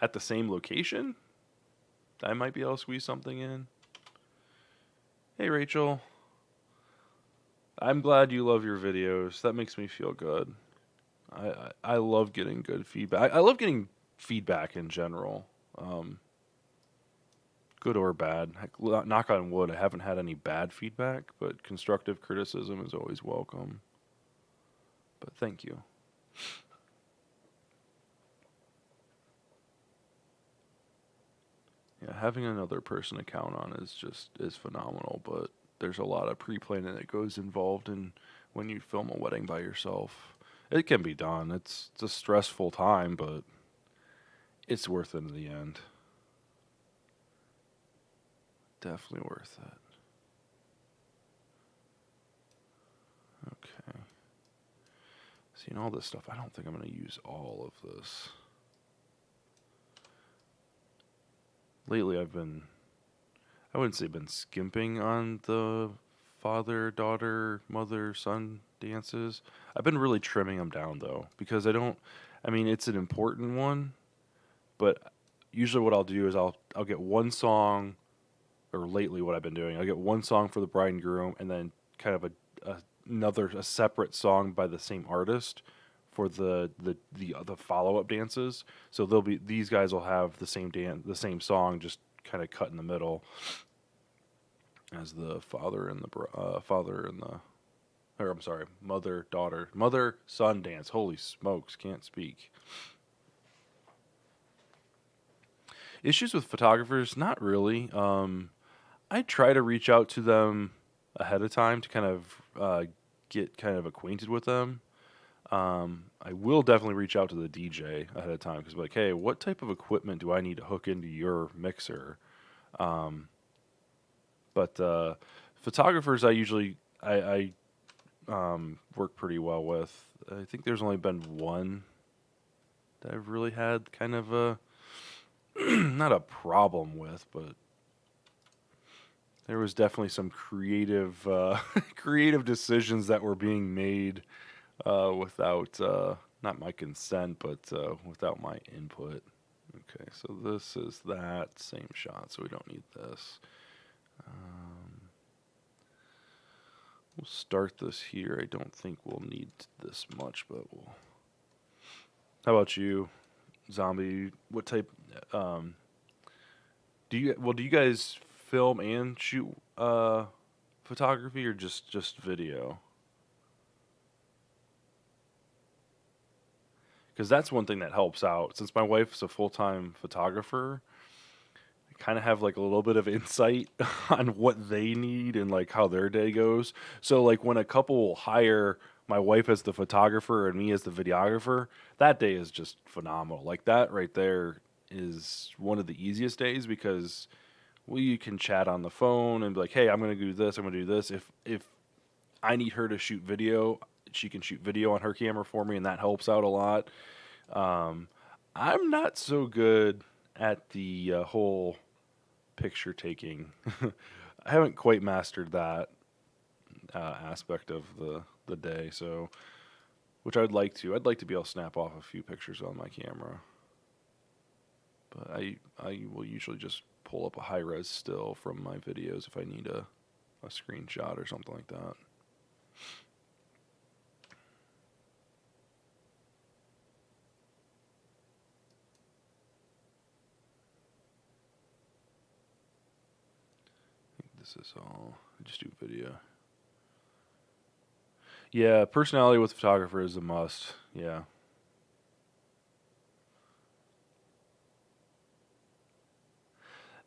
at the same location, I might be able to squeeze something in. Hey, Rachel, I'm glad you love your videos. That makes me feel good. I love getting good feedback. I love getting feedback in general, um, good or bad. Heck, knock on wood, I haven't had any bad feedback, but constructive criticism is always welcome. But thank you. Yeah, having another person to count on is phenomenal, but there's a lot of pre-planning that goes involved in when you film a wedding by yourself. It can be done. It's a stressful time, but it's worth it in the end. Definitely worth it. Okay. Seeing all this stuff, I don't think I'm going to use all of this. Lately, I wouldn't say been skimping on the father, daughter, mother, son dances. I've been really trimming them down though, because I mean, it's an important one, but usually what I'll do is I'll get one song, or lately what I've been doing, I'll get one song for the bride and groom, and then kind of a separate song by the same artist for the follow up dances. So they'll be these guys will have the same song, just kind of cut in the middle as the father and the or I'm sorry, mother son dance. Holy smokes, can't speak. Issues with photographers? Not really. I try to reach out to them ahead of time to kind of get kind of acquainted with them. I will definitely reach out to the DJ ahead of time because, like, hey, what type of equipment do I need to hook into your mixer? Um, but photographers, I work pretty well with. I think there's only been one that I've really had kind of a not a problem with, but there was definitely some creative creative decisions that were being made without. not my consent, but without my input. Okay, so this is that same shot, so we don't need this. We'll start this here. I don't think we'll need this much, but we'll. How about you, Zombie? What type? Um, do you guys film and shoot photography or just video? Because that's one thing that helps out. Since my wife's a full time photographer, I kind of have like a little bit of insight on what they need and like how their day goes. So like when a couple will hire my wife as the photographer and me as the videographer, that day is just phenomenal. Like that right there is one of the easiest days because we can chat on the phone and be like, "Hey, I'm going to do this. I'm going to do this." If I need her to shoot video, she can shoot video on her camera for me, and that helps out a lot. Um, I'm not so good at the whole picture taking. I haven't quite mastered that aspect of the day, so which I'd like to. I'd like to be able to snap off a few pictures on my camera, but I will usually just pull up a high res still from my videos if I need a screenshot or something like that. I think this is all. I just do video. Yeah, personality with photographer is a must. Yeah.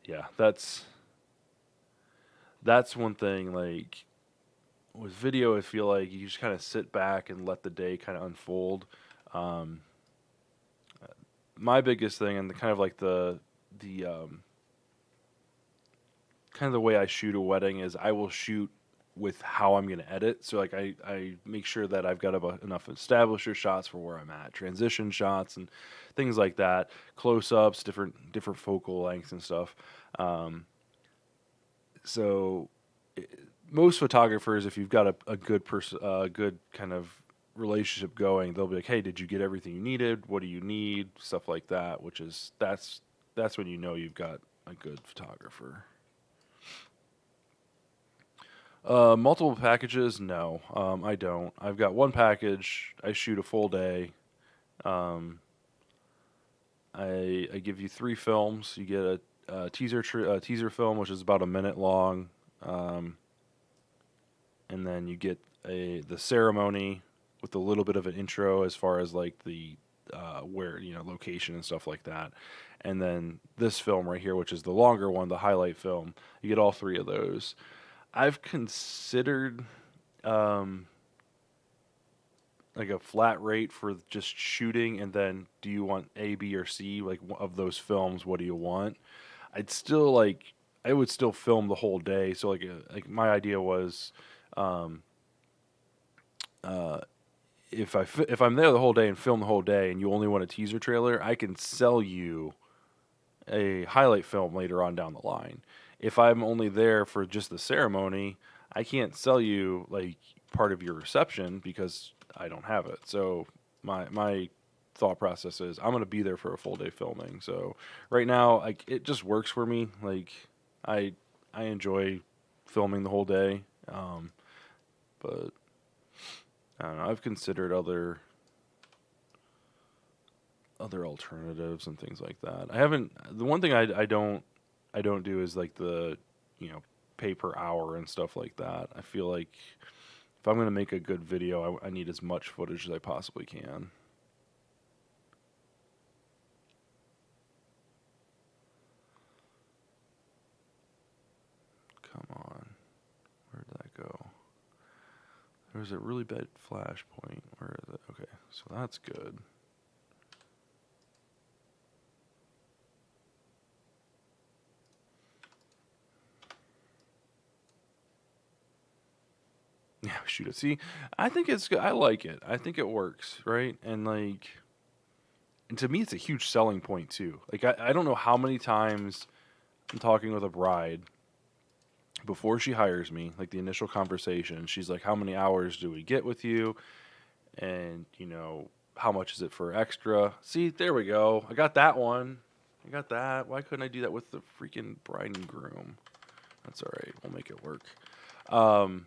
Yeah, that's one thing like with video I feel like you just kind of sit back and let the day kind of unfold. Um, my biggest thing and the kind of like the kind of the way I shoot a wedding is I will shoot with how I'm going to edit. So like I make sure that I've got enough establisher shots for where I'm at, transition shots and things like that, close ups, different focal lengths and stuff. Um, so I most photographers, if you've got a good good kind of relationship going, they'll be like, "Hey, did you get everything you needed? What do you need?" Stuff like that, which is that's when you know you've got a good photographer. Multiple packages? No, I don't. I've got one package. I shoot a full day. Um, I give you three films. You get a teaser film, which is about a minute long, um, and then you get the ceremony with a little bit of an intro as far as like the where location and stuff like that, and then this film right here, which is the longer one, the highlight film. You get all three of those. I've considered um, like a flat rate for just shooting, and then do you want A, B, or C? Like of those films, what do you want? I'd still like I would still film the whole day. So like my idea was, um, uh, if I'm there the whole day and film the whole day, and you only want a teaser trailer, I can sell you a highlight film later on down the line. If I'm only there for just the ceremony, I can't sell you like part of your reception because I don't have it. So my thought process is I'm going to be there for a full day filming. So right now, like it just works for me. Like I I enjoy filming the whole day. But I don't know. I've considered other alternatives and things like that. I haven't. The one thing I don't do is like the you know pay per hour and stuff like that. I feel like if I'm gonna make a good video, I need as much footage as I possibly can. Come on, where did that go? There's a really bad flash point. Where is it? Okay, so that's good. Yeah, shoot it. See, I think it's good. I like it. I think it works, right? And like, and to me, it's a huge selling point too. Like, I don't know how many times I'm talking with a bride before she hires me, like the initial conversation. She's like, "How many hours do we get with you?" And how much is it for extra? See, there we go. I got that one. I got that. Why couldn't I do that with the freaking bride and groom? That's all right. We'll make it work. Um,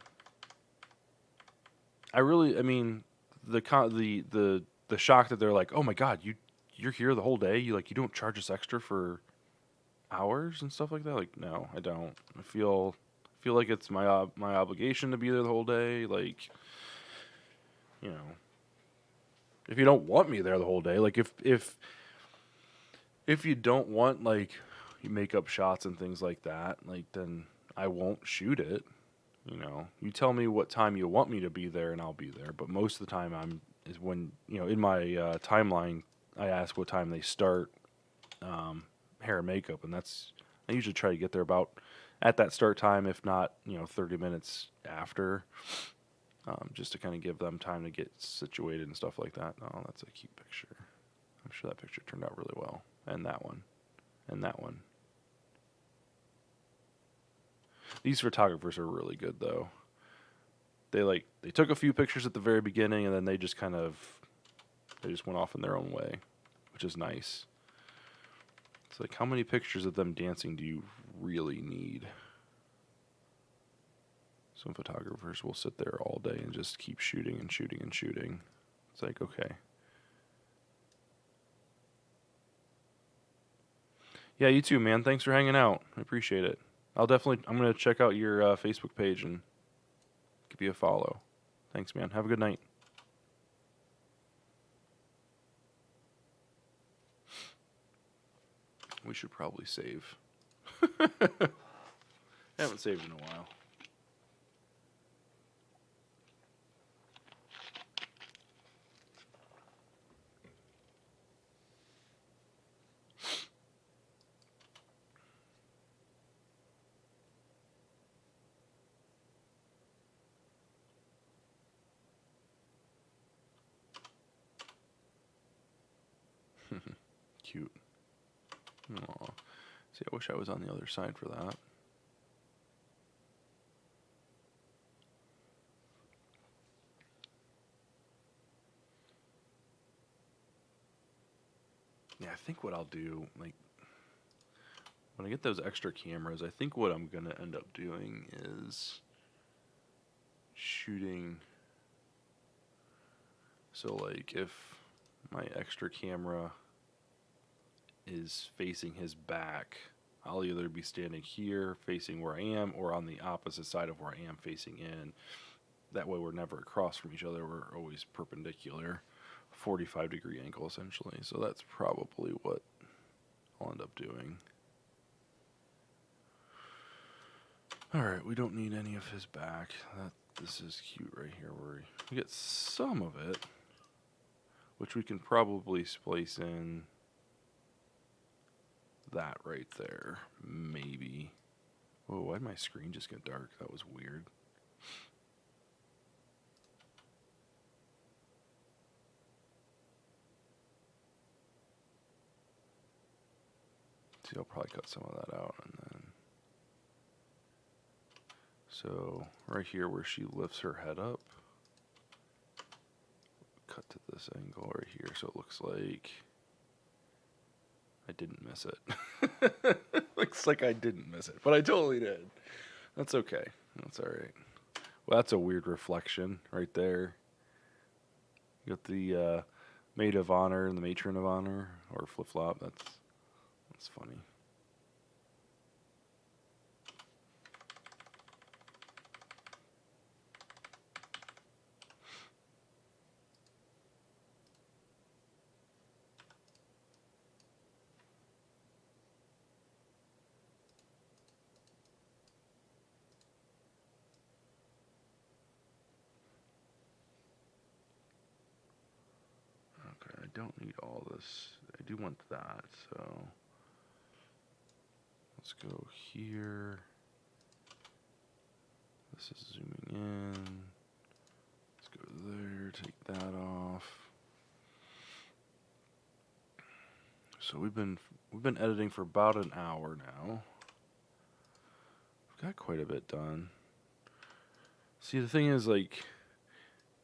I mean, the shock that they're like, oh my god, you're here the whole day. You don't charge us extra for hours and stuff like that. Like, no, I don't. I feel like it's my obligation to be there the whole day. Like, you know, if you don't want me there the whole day, like if you don't want like you make up shots and things like that, like then I won't shoot it. You tell me what time you want me to be there, and I'll be there. But most of the time, is when in my timeline, I ask what time they start hair and makeup, and I usually try to get there about at that start time, if not 30 minutes after, just to kind of give them time to get situated and stuff like that. Oh, that's a cute picture. I'm sure that picture turned out really well, and that one, and that one. These photographers are really good though. They took a few pictures at the very beginning, and then they just went off in their own way, which is nice. It's like, how many pictures of them dancing do you really need? Some photographers will sit there all day and just keep shooting and shooting and shooting. It's like, okay. Yeah, you too, man. Thanks for hanging out. I appreciate it. I'm going to check out your Facebook page and give you a follow. Thanks, man. Have a good night. We should probably save. I haven't saved in a while. Cute. Aw. See, I wish I was on the other side for that. Yeah, I think what I'll do, like, when I get those extra cameras, I think what I'm going to end up doing is shooting. So, like, if my extra camera is facing his back, I'll either be standing here facing where I am or on the opposite side of where I am facing in. That way we're never across from each other. We're always perpendicular, 45-degree angle essentially. So that's probably what I'll end up doing. Alright, we don't need any of his back. This is cute right here where we get some of it, which we can probably splice in that right there, maybe. Whoa, why did my screen just get dark? That was weird. See, I'll probably cut some of that out, and then so right here where she lifts her head up, cut to this angle right here, so it looks like I didn't miss it. Looks like I didn't miss it, but I totally did. That's okay. That's all right. Well, that's a weird reflection right there. You got the maid of honor and the matron of honor, or flip flop. That's funny. I don't need all this. I do want that, so let's go here. This is zooming in. Let's go there, take that off. So we've been editing for about an hour now. We've got quite a bit done. See, the thing is, like,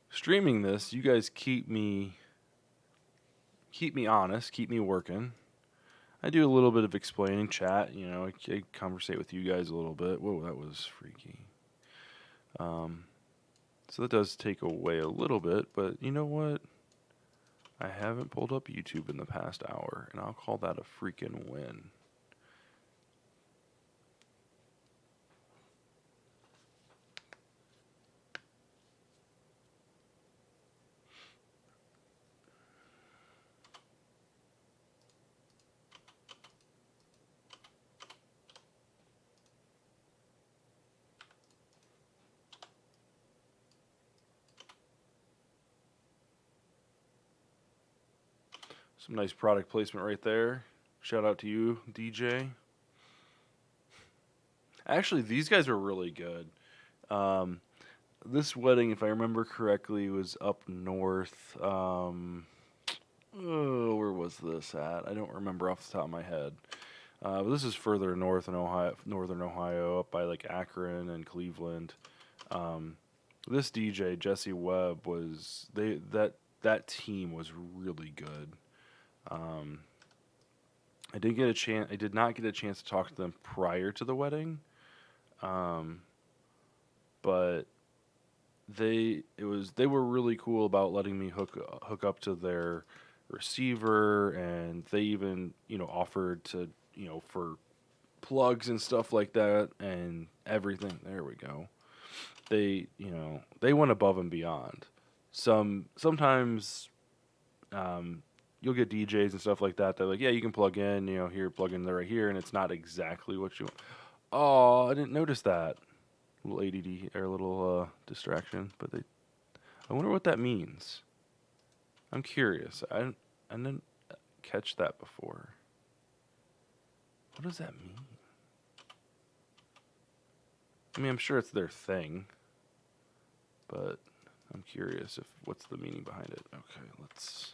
streaming this, you guys keep me keep me honest, keep me working. I do a little bit of explaining, chat. I conversate with you guys a little bit. Whoa, that was freaky. Um, so that does take away a little bit, but you know what? I haven't pulled up YouTube in the past hour, and I'll call that a freaking win. Some nice product placement right there. Shout out to you, DJ. Actually, these guys were really good. Um, this wedding, if I remember correctly, was up north. Oh, where was this at? I don't remember off the top of my head. But this is further north in Ohio, northern Ohio, up by like Akron and Cleveland. Um, this DJ Jesse Webb was that team was really good. Um, I did not get a chance to talk to them prior to the wedding, um, but they were really cool about letting me hook up to their receiver, and they even offered to for plugs and stuff like that and everything. There we go. They went above and beyond. Sometimes you'll get DJs and stuff like that. They're like, yeah, you can plug in, here, plug in there right here, and it's not exactly what you want. Oh, I didn't notice that. Little ADD or a little distraction, but I wonder what that means. I'm curious. I didn't catch that before. What does that mean? I mean, I'm sure it's their thing, but I'm curious if what's the meaning behind it. Okay, let's.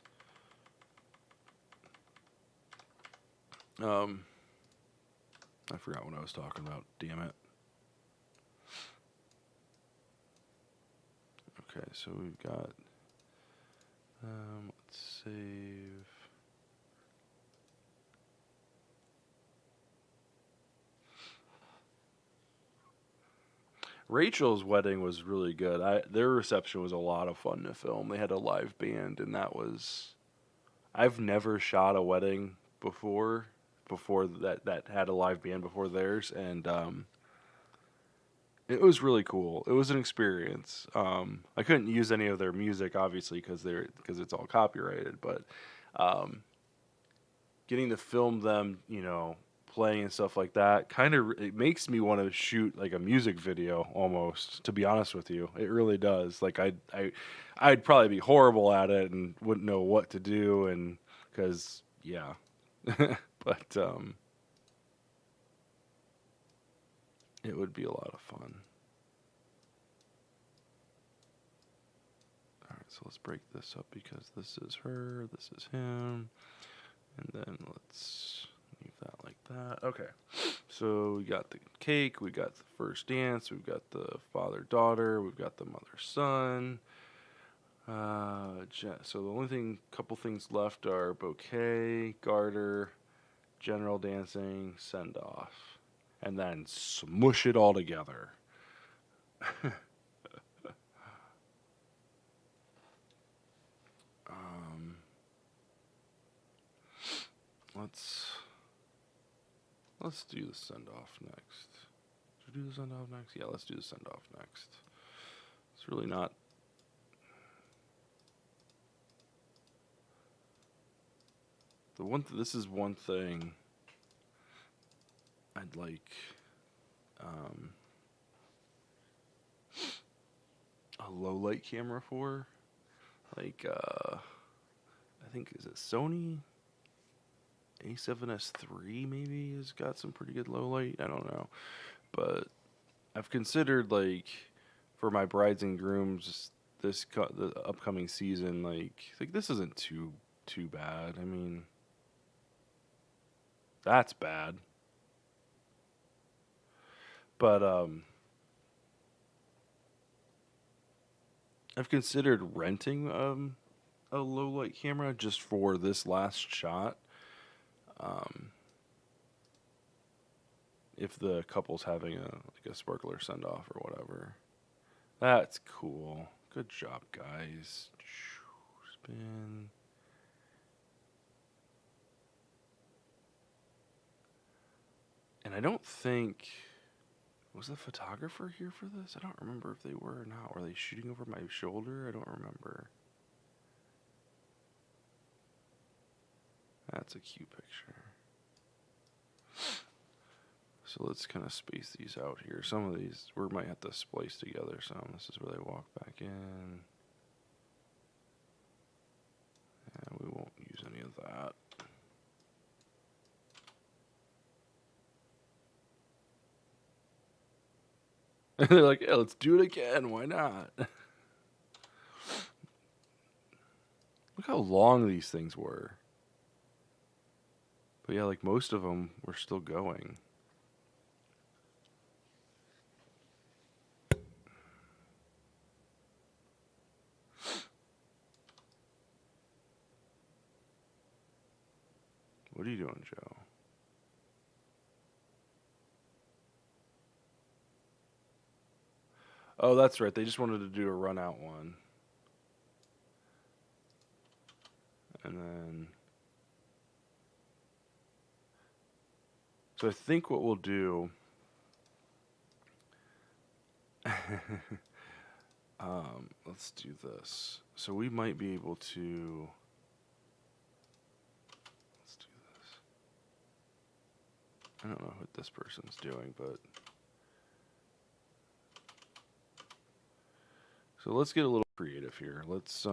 I forgot what I was talking about. Damn it. Okay, so we've got. Let's save. Rachel's wedding was really good. Their reception was a lot of fun to film. They had a live band, and that was. I've never shot a wedding before that had a live band before theirs, and it was really cool. It was an experience. I couldn't use any of their music, obviously, because it's all copyrighted. But um, getting to film them, playing and stuff like that, kind of it makes me want to shoot like a music video almost. To be honest with you, it really does. Like I'd probably be horrible at it and wouldn't know what to do, and because yeah, but it would be a lot of fun. All right, so let's break this up because this is her, this is him, and then let's leave that like that. Okay, so we got the cake, we got the first dance, we've got the father-daughter, we've got the mother-son. So the only couple things left are bouquet, garter, general dancing, send-off, and then smush it all together. um, let's do the send-off next. Should we do the send-off next? Yeah, let's do the send-off next. It's really not. This is one thing I'd like a low light camera for. Like I think is it Sony A7S3 maybe has got some pretty good low light. I don't know. But I've considered like for my brides and grooms the upcoming season like this isn't too bad. I mean, that's bad. But I've considered renting a a low light camera just for this last shot. Um, if the couple's having a sparkler send off or whatever. That's cool. Good job, guys. Spin. And I don't think, was the photographer here for this? I don't remember if they were or not. Were they shooting over my shoulder? I don't remember. That's a cute picture. So let's kind of space these out here. Some of these we might have to splice together some. This is where they walk back in. Yeah, we won't use any of that. They're like, yeah, let's do it again. Why not? Look how long these things were. But yeah, like most of them were still going. What are you doing, Joe? Oh, that's right. They just wanted to do a run out one. And then... So I think what we'll do... let's do this. So we might be able to... Let's do this. I don't know what this person's doing, but... So let's get a little creative here. Let's,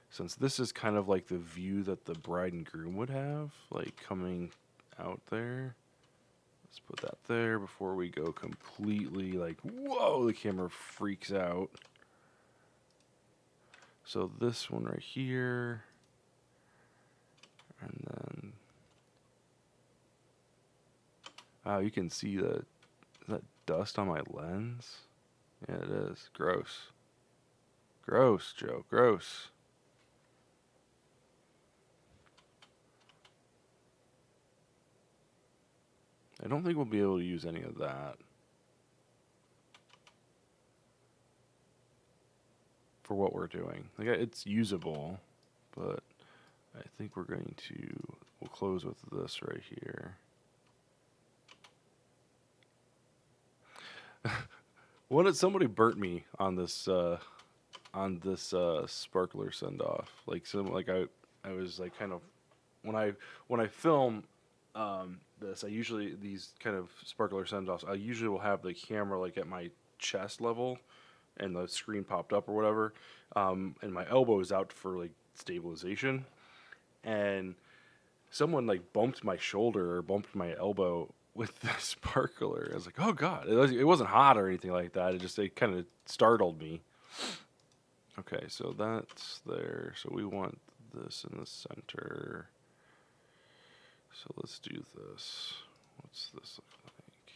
since this is kind of like the view that the bride and groom would have, like coming out there, let's put that there before we go completely like, whoa, the camera freaks out. So this one right here, and then, wow, you can see that dust on my lens. Yeah, it is. Gross. Gross, Joe. Gross. I don't think we'll be able to use any of that for what we're doing. Like, it's usable, but I think we're going to, we'll close with this right here. Somebody burnt me on this sparkler send off. Like I was like kind of when I film this, I usually these kind of sparkler send offs. I usually will have the camera like at my chest level, and the screen popped up or whatever, and my elbow is out for like stabilization, and someone like bumped my shoulder or bumped my elbow with the sparkler. I was like, oh god, it wasn't hot or anything like that. It kind of startled me. Okay, so that's there. So we want this in the center. So let's do this. What's this look like?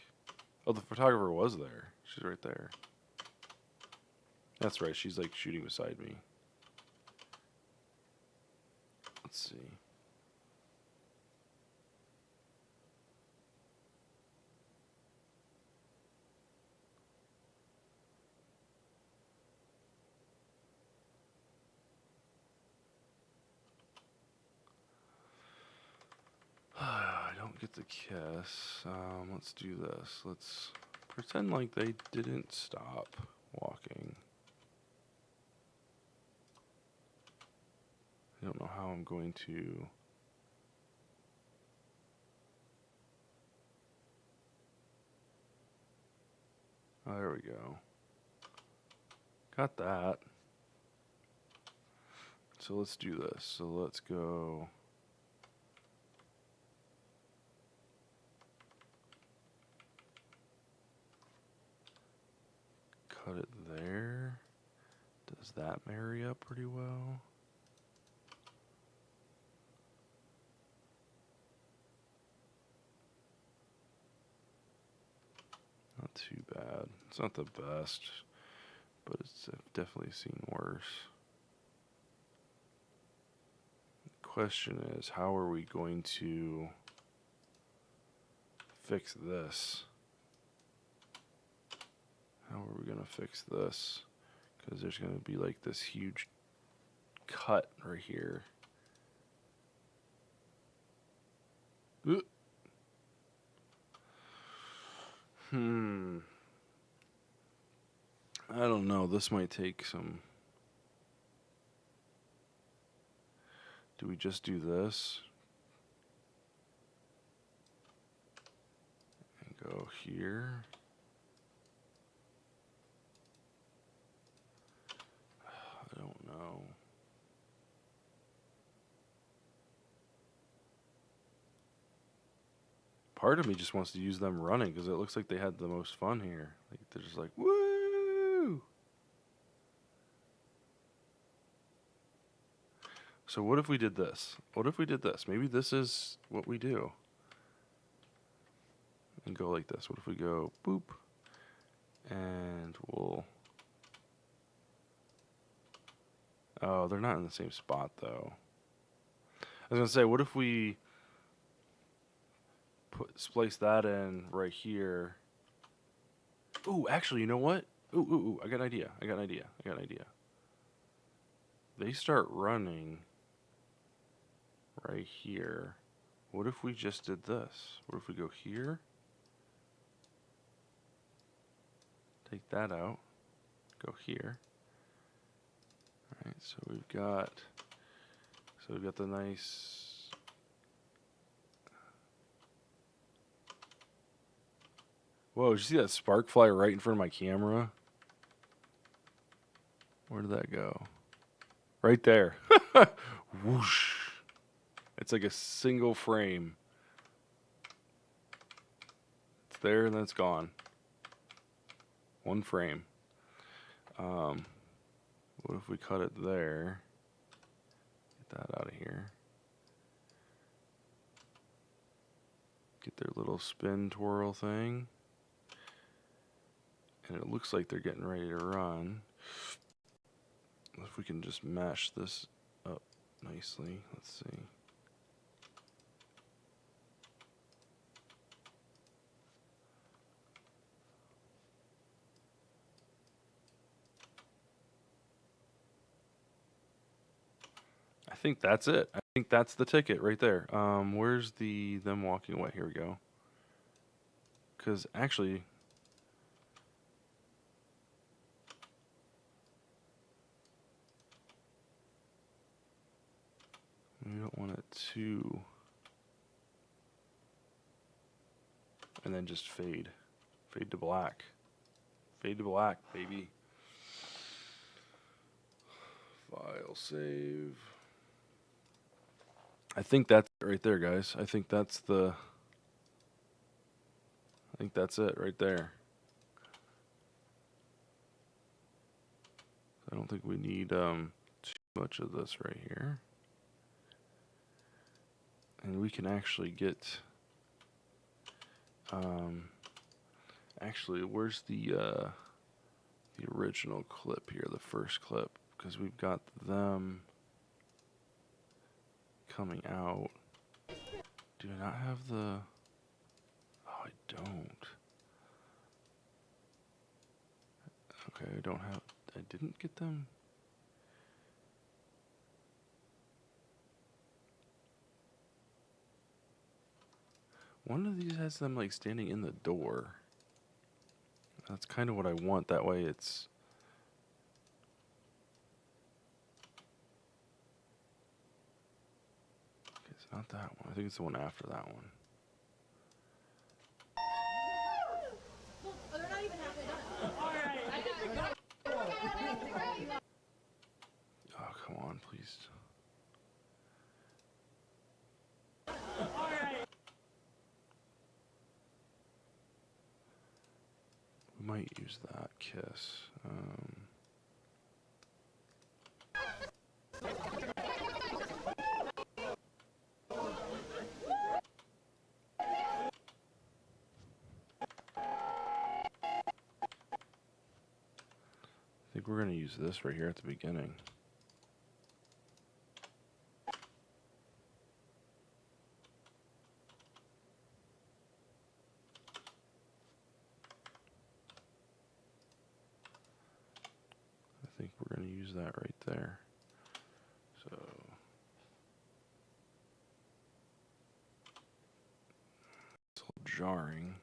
Oh, the photographer was there. She's right there. That's right. She's like shooting beside me. Let's see. I don't get the kiss. Let's do this. Let's pretend like they didn't stop walking. I don't know how I'm going to... Oh, there we go. Got that. So let's do this. So let's go... Cut it there. Does that marry up pretty well? Not too bad. It's not the best, but I've definitely seen worse. question is, how are we going to fix this? How are we going to fix this? Because there's going to be like this huge cut right here. Ooh. I don't know. This might take some... Do we just do this? And go here? I don't know. Part of me just wants to use them running because it looks like they had the most fun here. Like they're just like, woo! So what if we did this? What if we did this? Maybe this is what we do. And go like this. What if we go boop? And we'll... Oh, they're not in the same spot though. I was going to say, what if we splice that in right here? Ooh, actually, you know what? Ooh, I got an idea. I got an idea. They start running right here. What if we just did this? What if we go here? Take that out. Go here. Alright, so we've got the nice... Whoa, did you see that spark fly right in front of my camera? Where did that go? Right there. Whoosh. It's like a single frame. It's there and then it's gone. One frame. What if we cut it there? Get that out of here. Get their little spin twirl thing. And it looks like they're getting ready to run. If we can just mash this up nicely. Let's see. I think that's it. I think that's the ticket right there. Where's them walking away? Here we go. Because actually... We don't want it to... And then just fade. Fade to black. Fade to black, baby. File save. I think that's it right there, guys. I think that's it right there. I don't think we need too much of this right here. And we can actually get... actually, where's the original clip here, the first clip? Because we've got them coming out. Do I not have the... Oh, I don't. Okay, I don't have... I didn't get them... One of these has them like standing in the door. That's kind of what I want. That way it's... Okay, it's not that one. I think it's the one after that one. Oh, come on, please. We might use that kiss. I think we're going to use this right here at the beginning. use that right there. So it's a little jarring,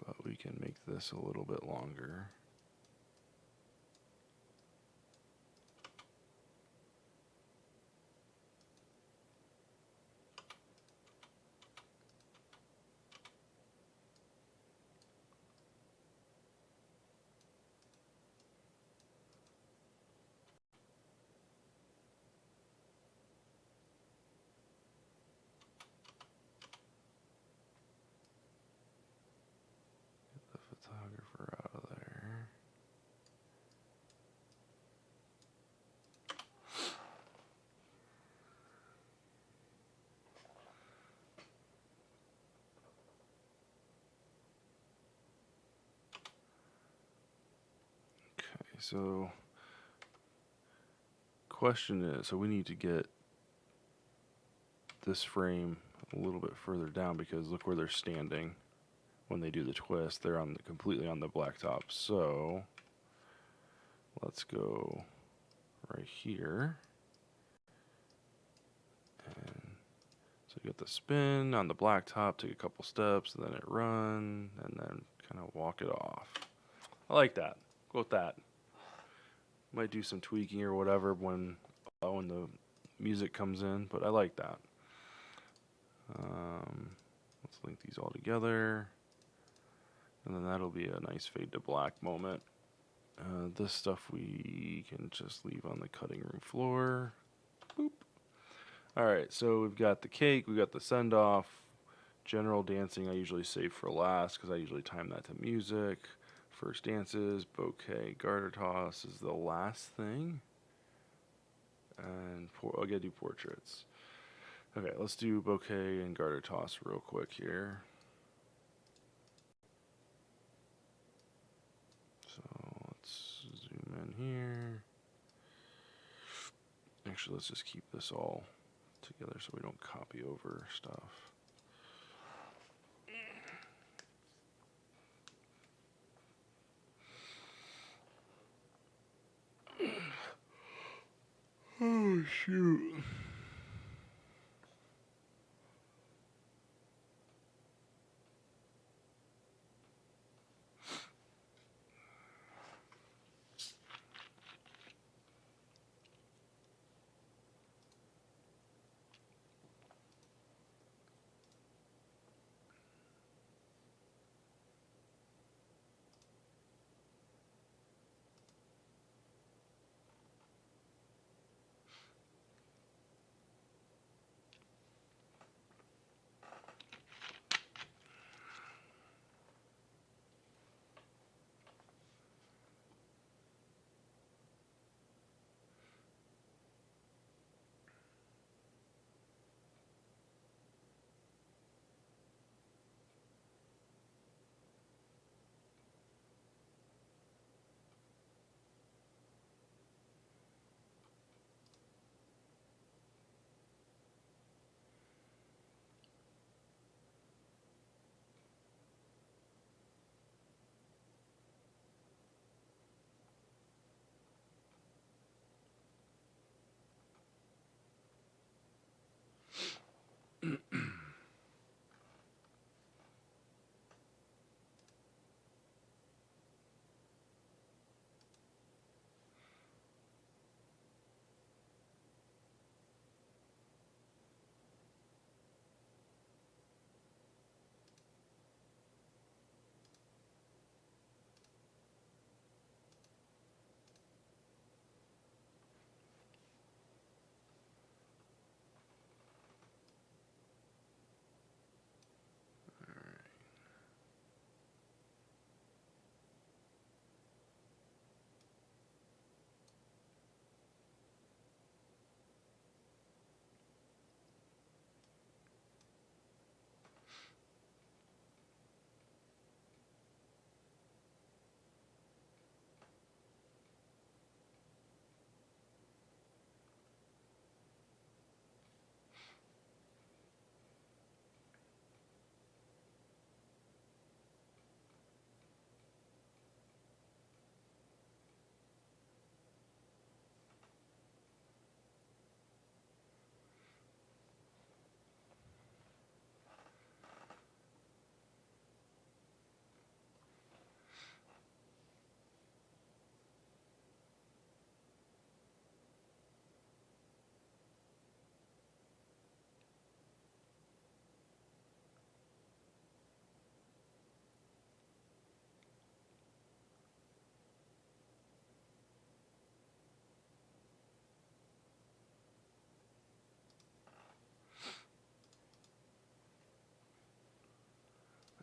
but we can make this a little bit longer. Get the photographer out of there. Okay, so question is, so we need to get this frame a little bit further down because look where they're standing when they do the twist. They're on completely on the blacktop. So let's go right here. And so you get the spin on the blacktop, take a couple steps, and then it run, and then kind of walk it off. I like that. Go with that. Might do some tweaking or whatever when the music comes in, but I like that. Let's link these all together, and then that'll be a nice fade to black moment. This stuff we can just leave on the cutting room floor. Boop. Alright, so we've got the cake, we've got the send-off. General dancing I usually save for last because I usually time that to music. First dances, bouquet, garter toss is the last thing. And I gotta do portraits. Okay, let's do bouquet and garter toss real quick here. So let's zoom in here. Actually, let's just keep this all together so we don't copy over stuff. Oh, shoot.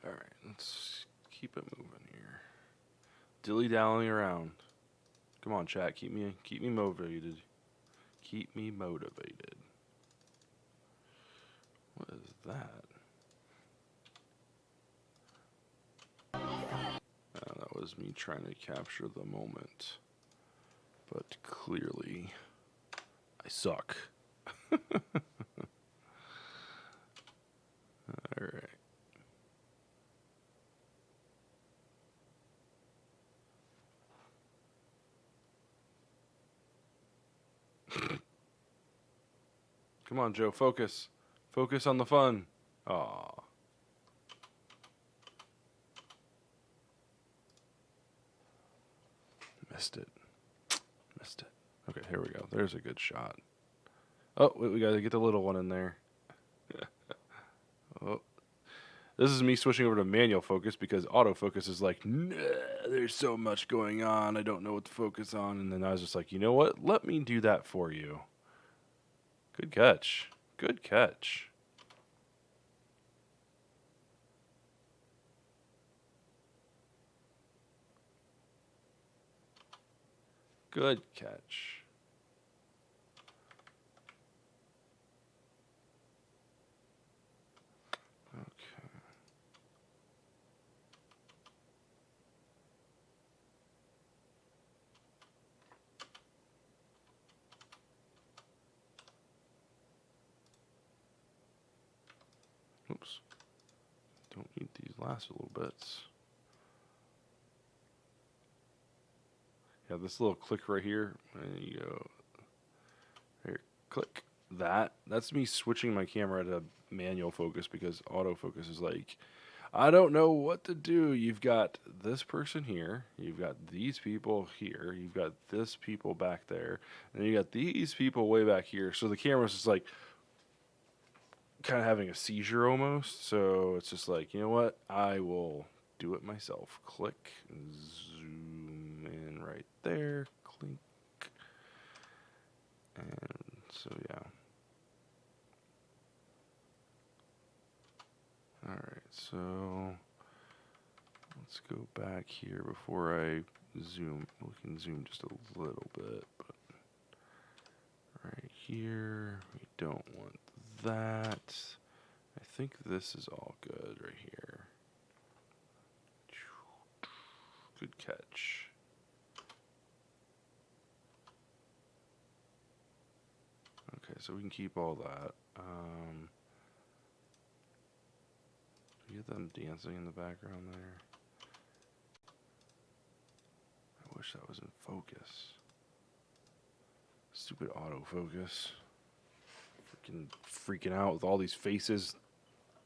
Alright, let's keep it moving here. Dilly-dallying around. Come on, chat. Keep me motivated. Keep me motivated. What is that? That was me trying to capture the moment. But clearly, I suck. Alright. Come on, Joe, focus. Focus on the fun. Aw. Missed it. Missed it. Okay, here we go. There's a good shot. Oh, wait, we gotta get the little one in there. Oh. This is me switching over to manual focus because autofocus is like, nah, there's so much going on. I don't know what to focus on. And then I was just like, you know what? Let me do that for you. Good catch. Good catch. Good catch. Okay. Oops. Don't need these last little bits. Yeah, this little click right here. There you go. Here, click. That's me switching my camera to manual focus because autofocus is like, I don't know what to do. You've got this person here. You've got these people here. You've got this people back there. And you got these people way back here. So the camera's just like kind of having a seizure almost. So it's just like, you know what? I will do it myself. Click, zoom in right there. Clink. And so, yeah. Alright, so let's go back here before I zoom. We can zoom just a little bit, but right here, we don't want that. I think this is all good right here. Good catch. Okay, so we can keep all that. You get them dancing in the background there. I wish that was in focus. Stupid autofocus. Freaking out with all these faces,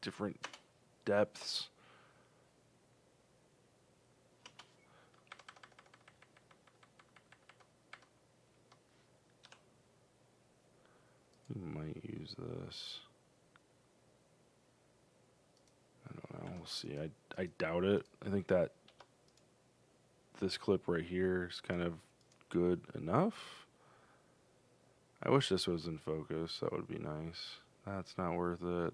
different depths. We might use this. I don't know. We'll see. I doubt it. I think that this clip right here is kind of good enough. I wish this was in focus. That would be nice. That's not worth it.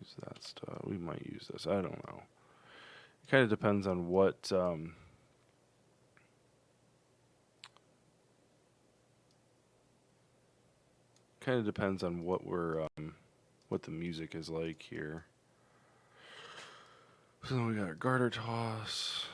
Use that stuff. We might use this. I don't know. It kind of depends on what we're what the music is like here. So then we got our garter toss.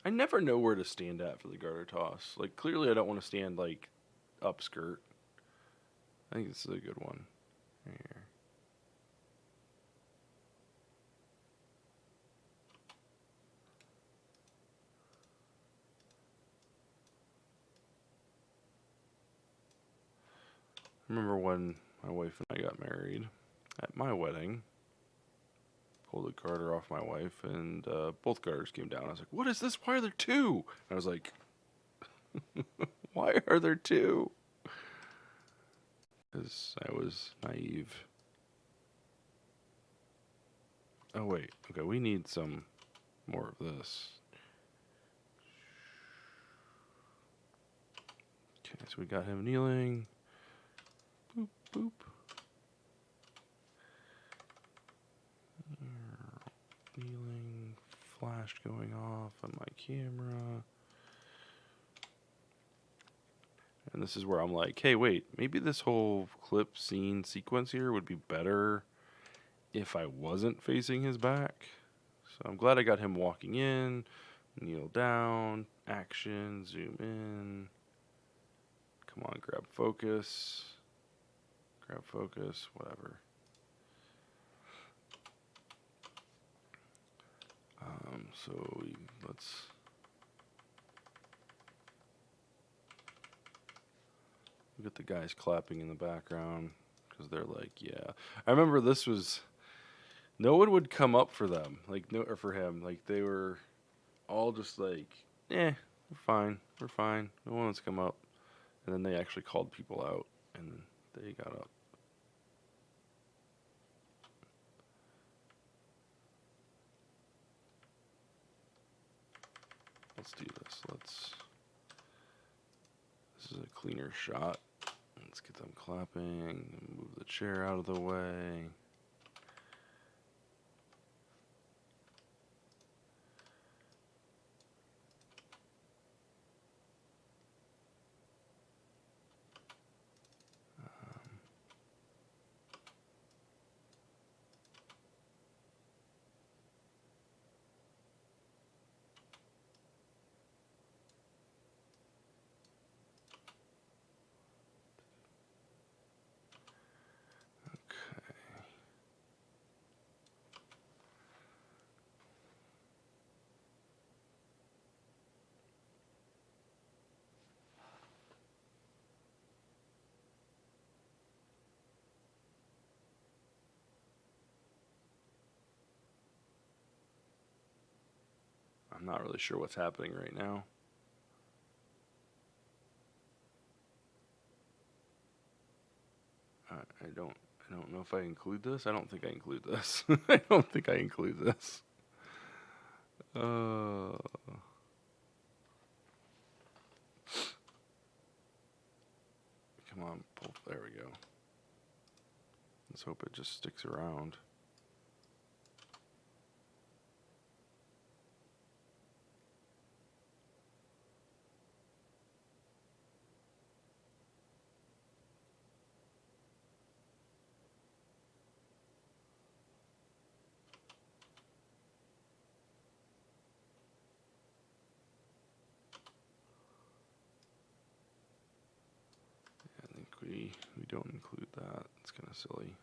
I never know where to stand at for the garter toss. Like, clearly I don't want to stand, like, up skirt. I think this is a good one. Right here. I remember when my wife and I got married. At my wedding, pulled a garter off my wife, and both garters came down. I was like, what is this? Why are there two? And I was like, Why are there two? Because I was naive. Oh, wait. Okay, we need some more of this. Okay, so we got him kneeling. Boop, boop. Kneeling. Flash going off on my camera. And this is where I'm like, hey, wait, maybe this whole clip scene sequence here would be better if I wasn't facing his back. So I'm glad I got him walking in, kneel down, action, zoom in. Come on, grab focus, whatever. So let's get the guys clapping in the background because they're like, yeah. I remember this was, no one would come up for them, like no, or for him. Like they were all just like, we're fine. No one wants to come up. And then they actually called people out, and they got up. Let's do this. This is a cleaner shot. Let's get them clapping. Move the chair out of the way. I'm not really sure what's happening right now. I don't know if I include this. I don't think I include this. I don't think I include this. Come on, there we go. Let's hope it just sticks around. I think we don't include that. It's kind of silly.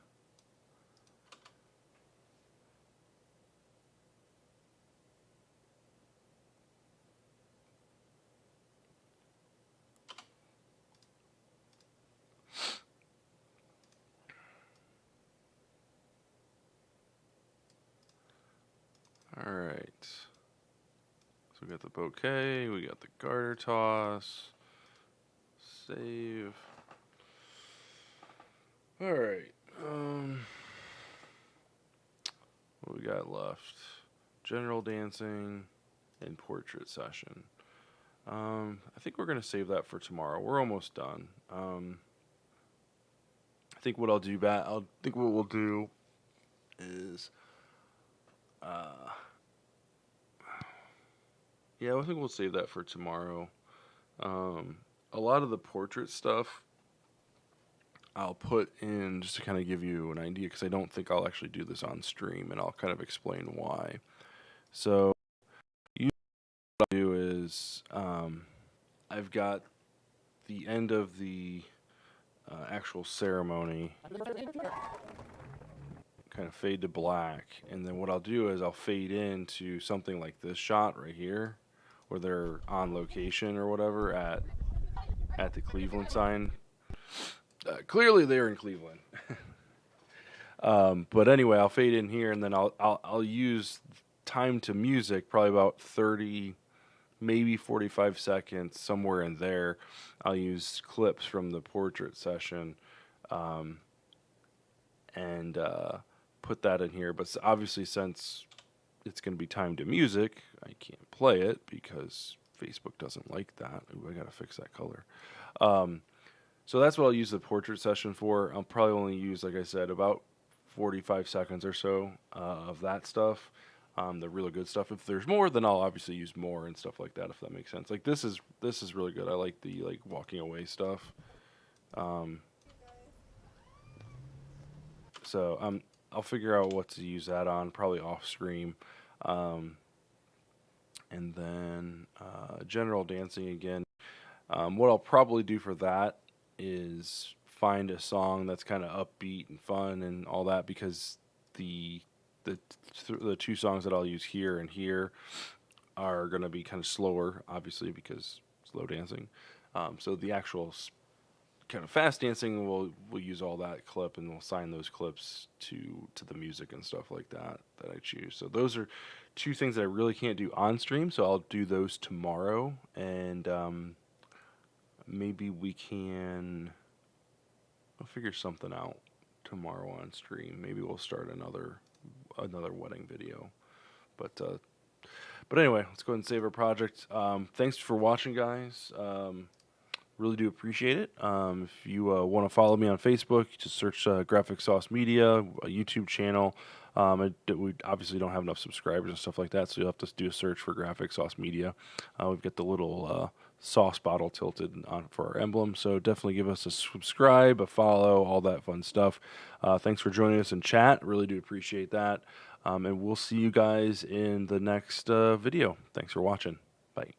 All right. So we got the bouquet, we got the garter toss. Save. All right. What we got left? General dancing and portrait session. I think we're gonna save that for tomorrow. We're almost done. I think what I'll do, I think what we'll do is, yeah, I think we'll save that for tomorrow. A lot of the portrait stuff I'll put in just to kind of give you an idea, because I don't think I'll actually do this on stream, and I'll kind of explain why. So, what I'll do is, I've got the end of the actual ceremony kind of fade to black, and then what I'll do is I'll fade into something like this shot right here, where they're on location or whatever at the Cleveland sign. Clearly, they're in Cleveland. But anyway, I'll fade in here, and then I'll use time to music, probably about 30, maybe 45 seconds, somewhere in there. I'll use clips from the portrait session, um, and put that in here. But obviously, since it's going to be timed to music, I can't play it because Facebook doesn't like that. Ooh, I got to fix that color. Um, so that's what I'll use the portrait session for. I'll probably only use, like I said, about 45 seconds or so of that stuff. The really good stuff. If there's more, then I'll obviously use more and stuff like that. If that makes sense. Like this is really good. I like the like walking away stuff. Um, so I'll figure out what to use that on. Probably off stream. Um, and then general dancing again. What I'll probably do for that is find a song that's kind of upbeat and fun and all that, because the the the two songs that I'll use here and here are going to be kind of slower, obviously because slow dancing. So the actual kind of fast dancing, we'll use all that clip, and we'll assign those clips to the music and stuff like that that I choose. So those are two things that I really can't do on stream. So I'll do those tomorrow, and maybe we can. I'll figure something out tomorrow on stream. Maybe we'll start another wedding video. But anyway, let's go ahead and save our project. Thanks for watching, guys. Really do appreciate it. If you want to follow me on Facebook, just search Graphic Sauce Media, a YouTube channel. We obviously don't have enough subscribers and stuff like that, so you'll have to do a search for Graphic Sauce Media. We've got the little sauce bottle tilted on for our emblem, so definitely give us a subscribe, a follow, all that fun stuff. Thanks for joining us in chat. Really do appreciate that. And we'll see you guys in the next video. Thanks for watching. Bye.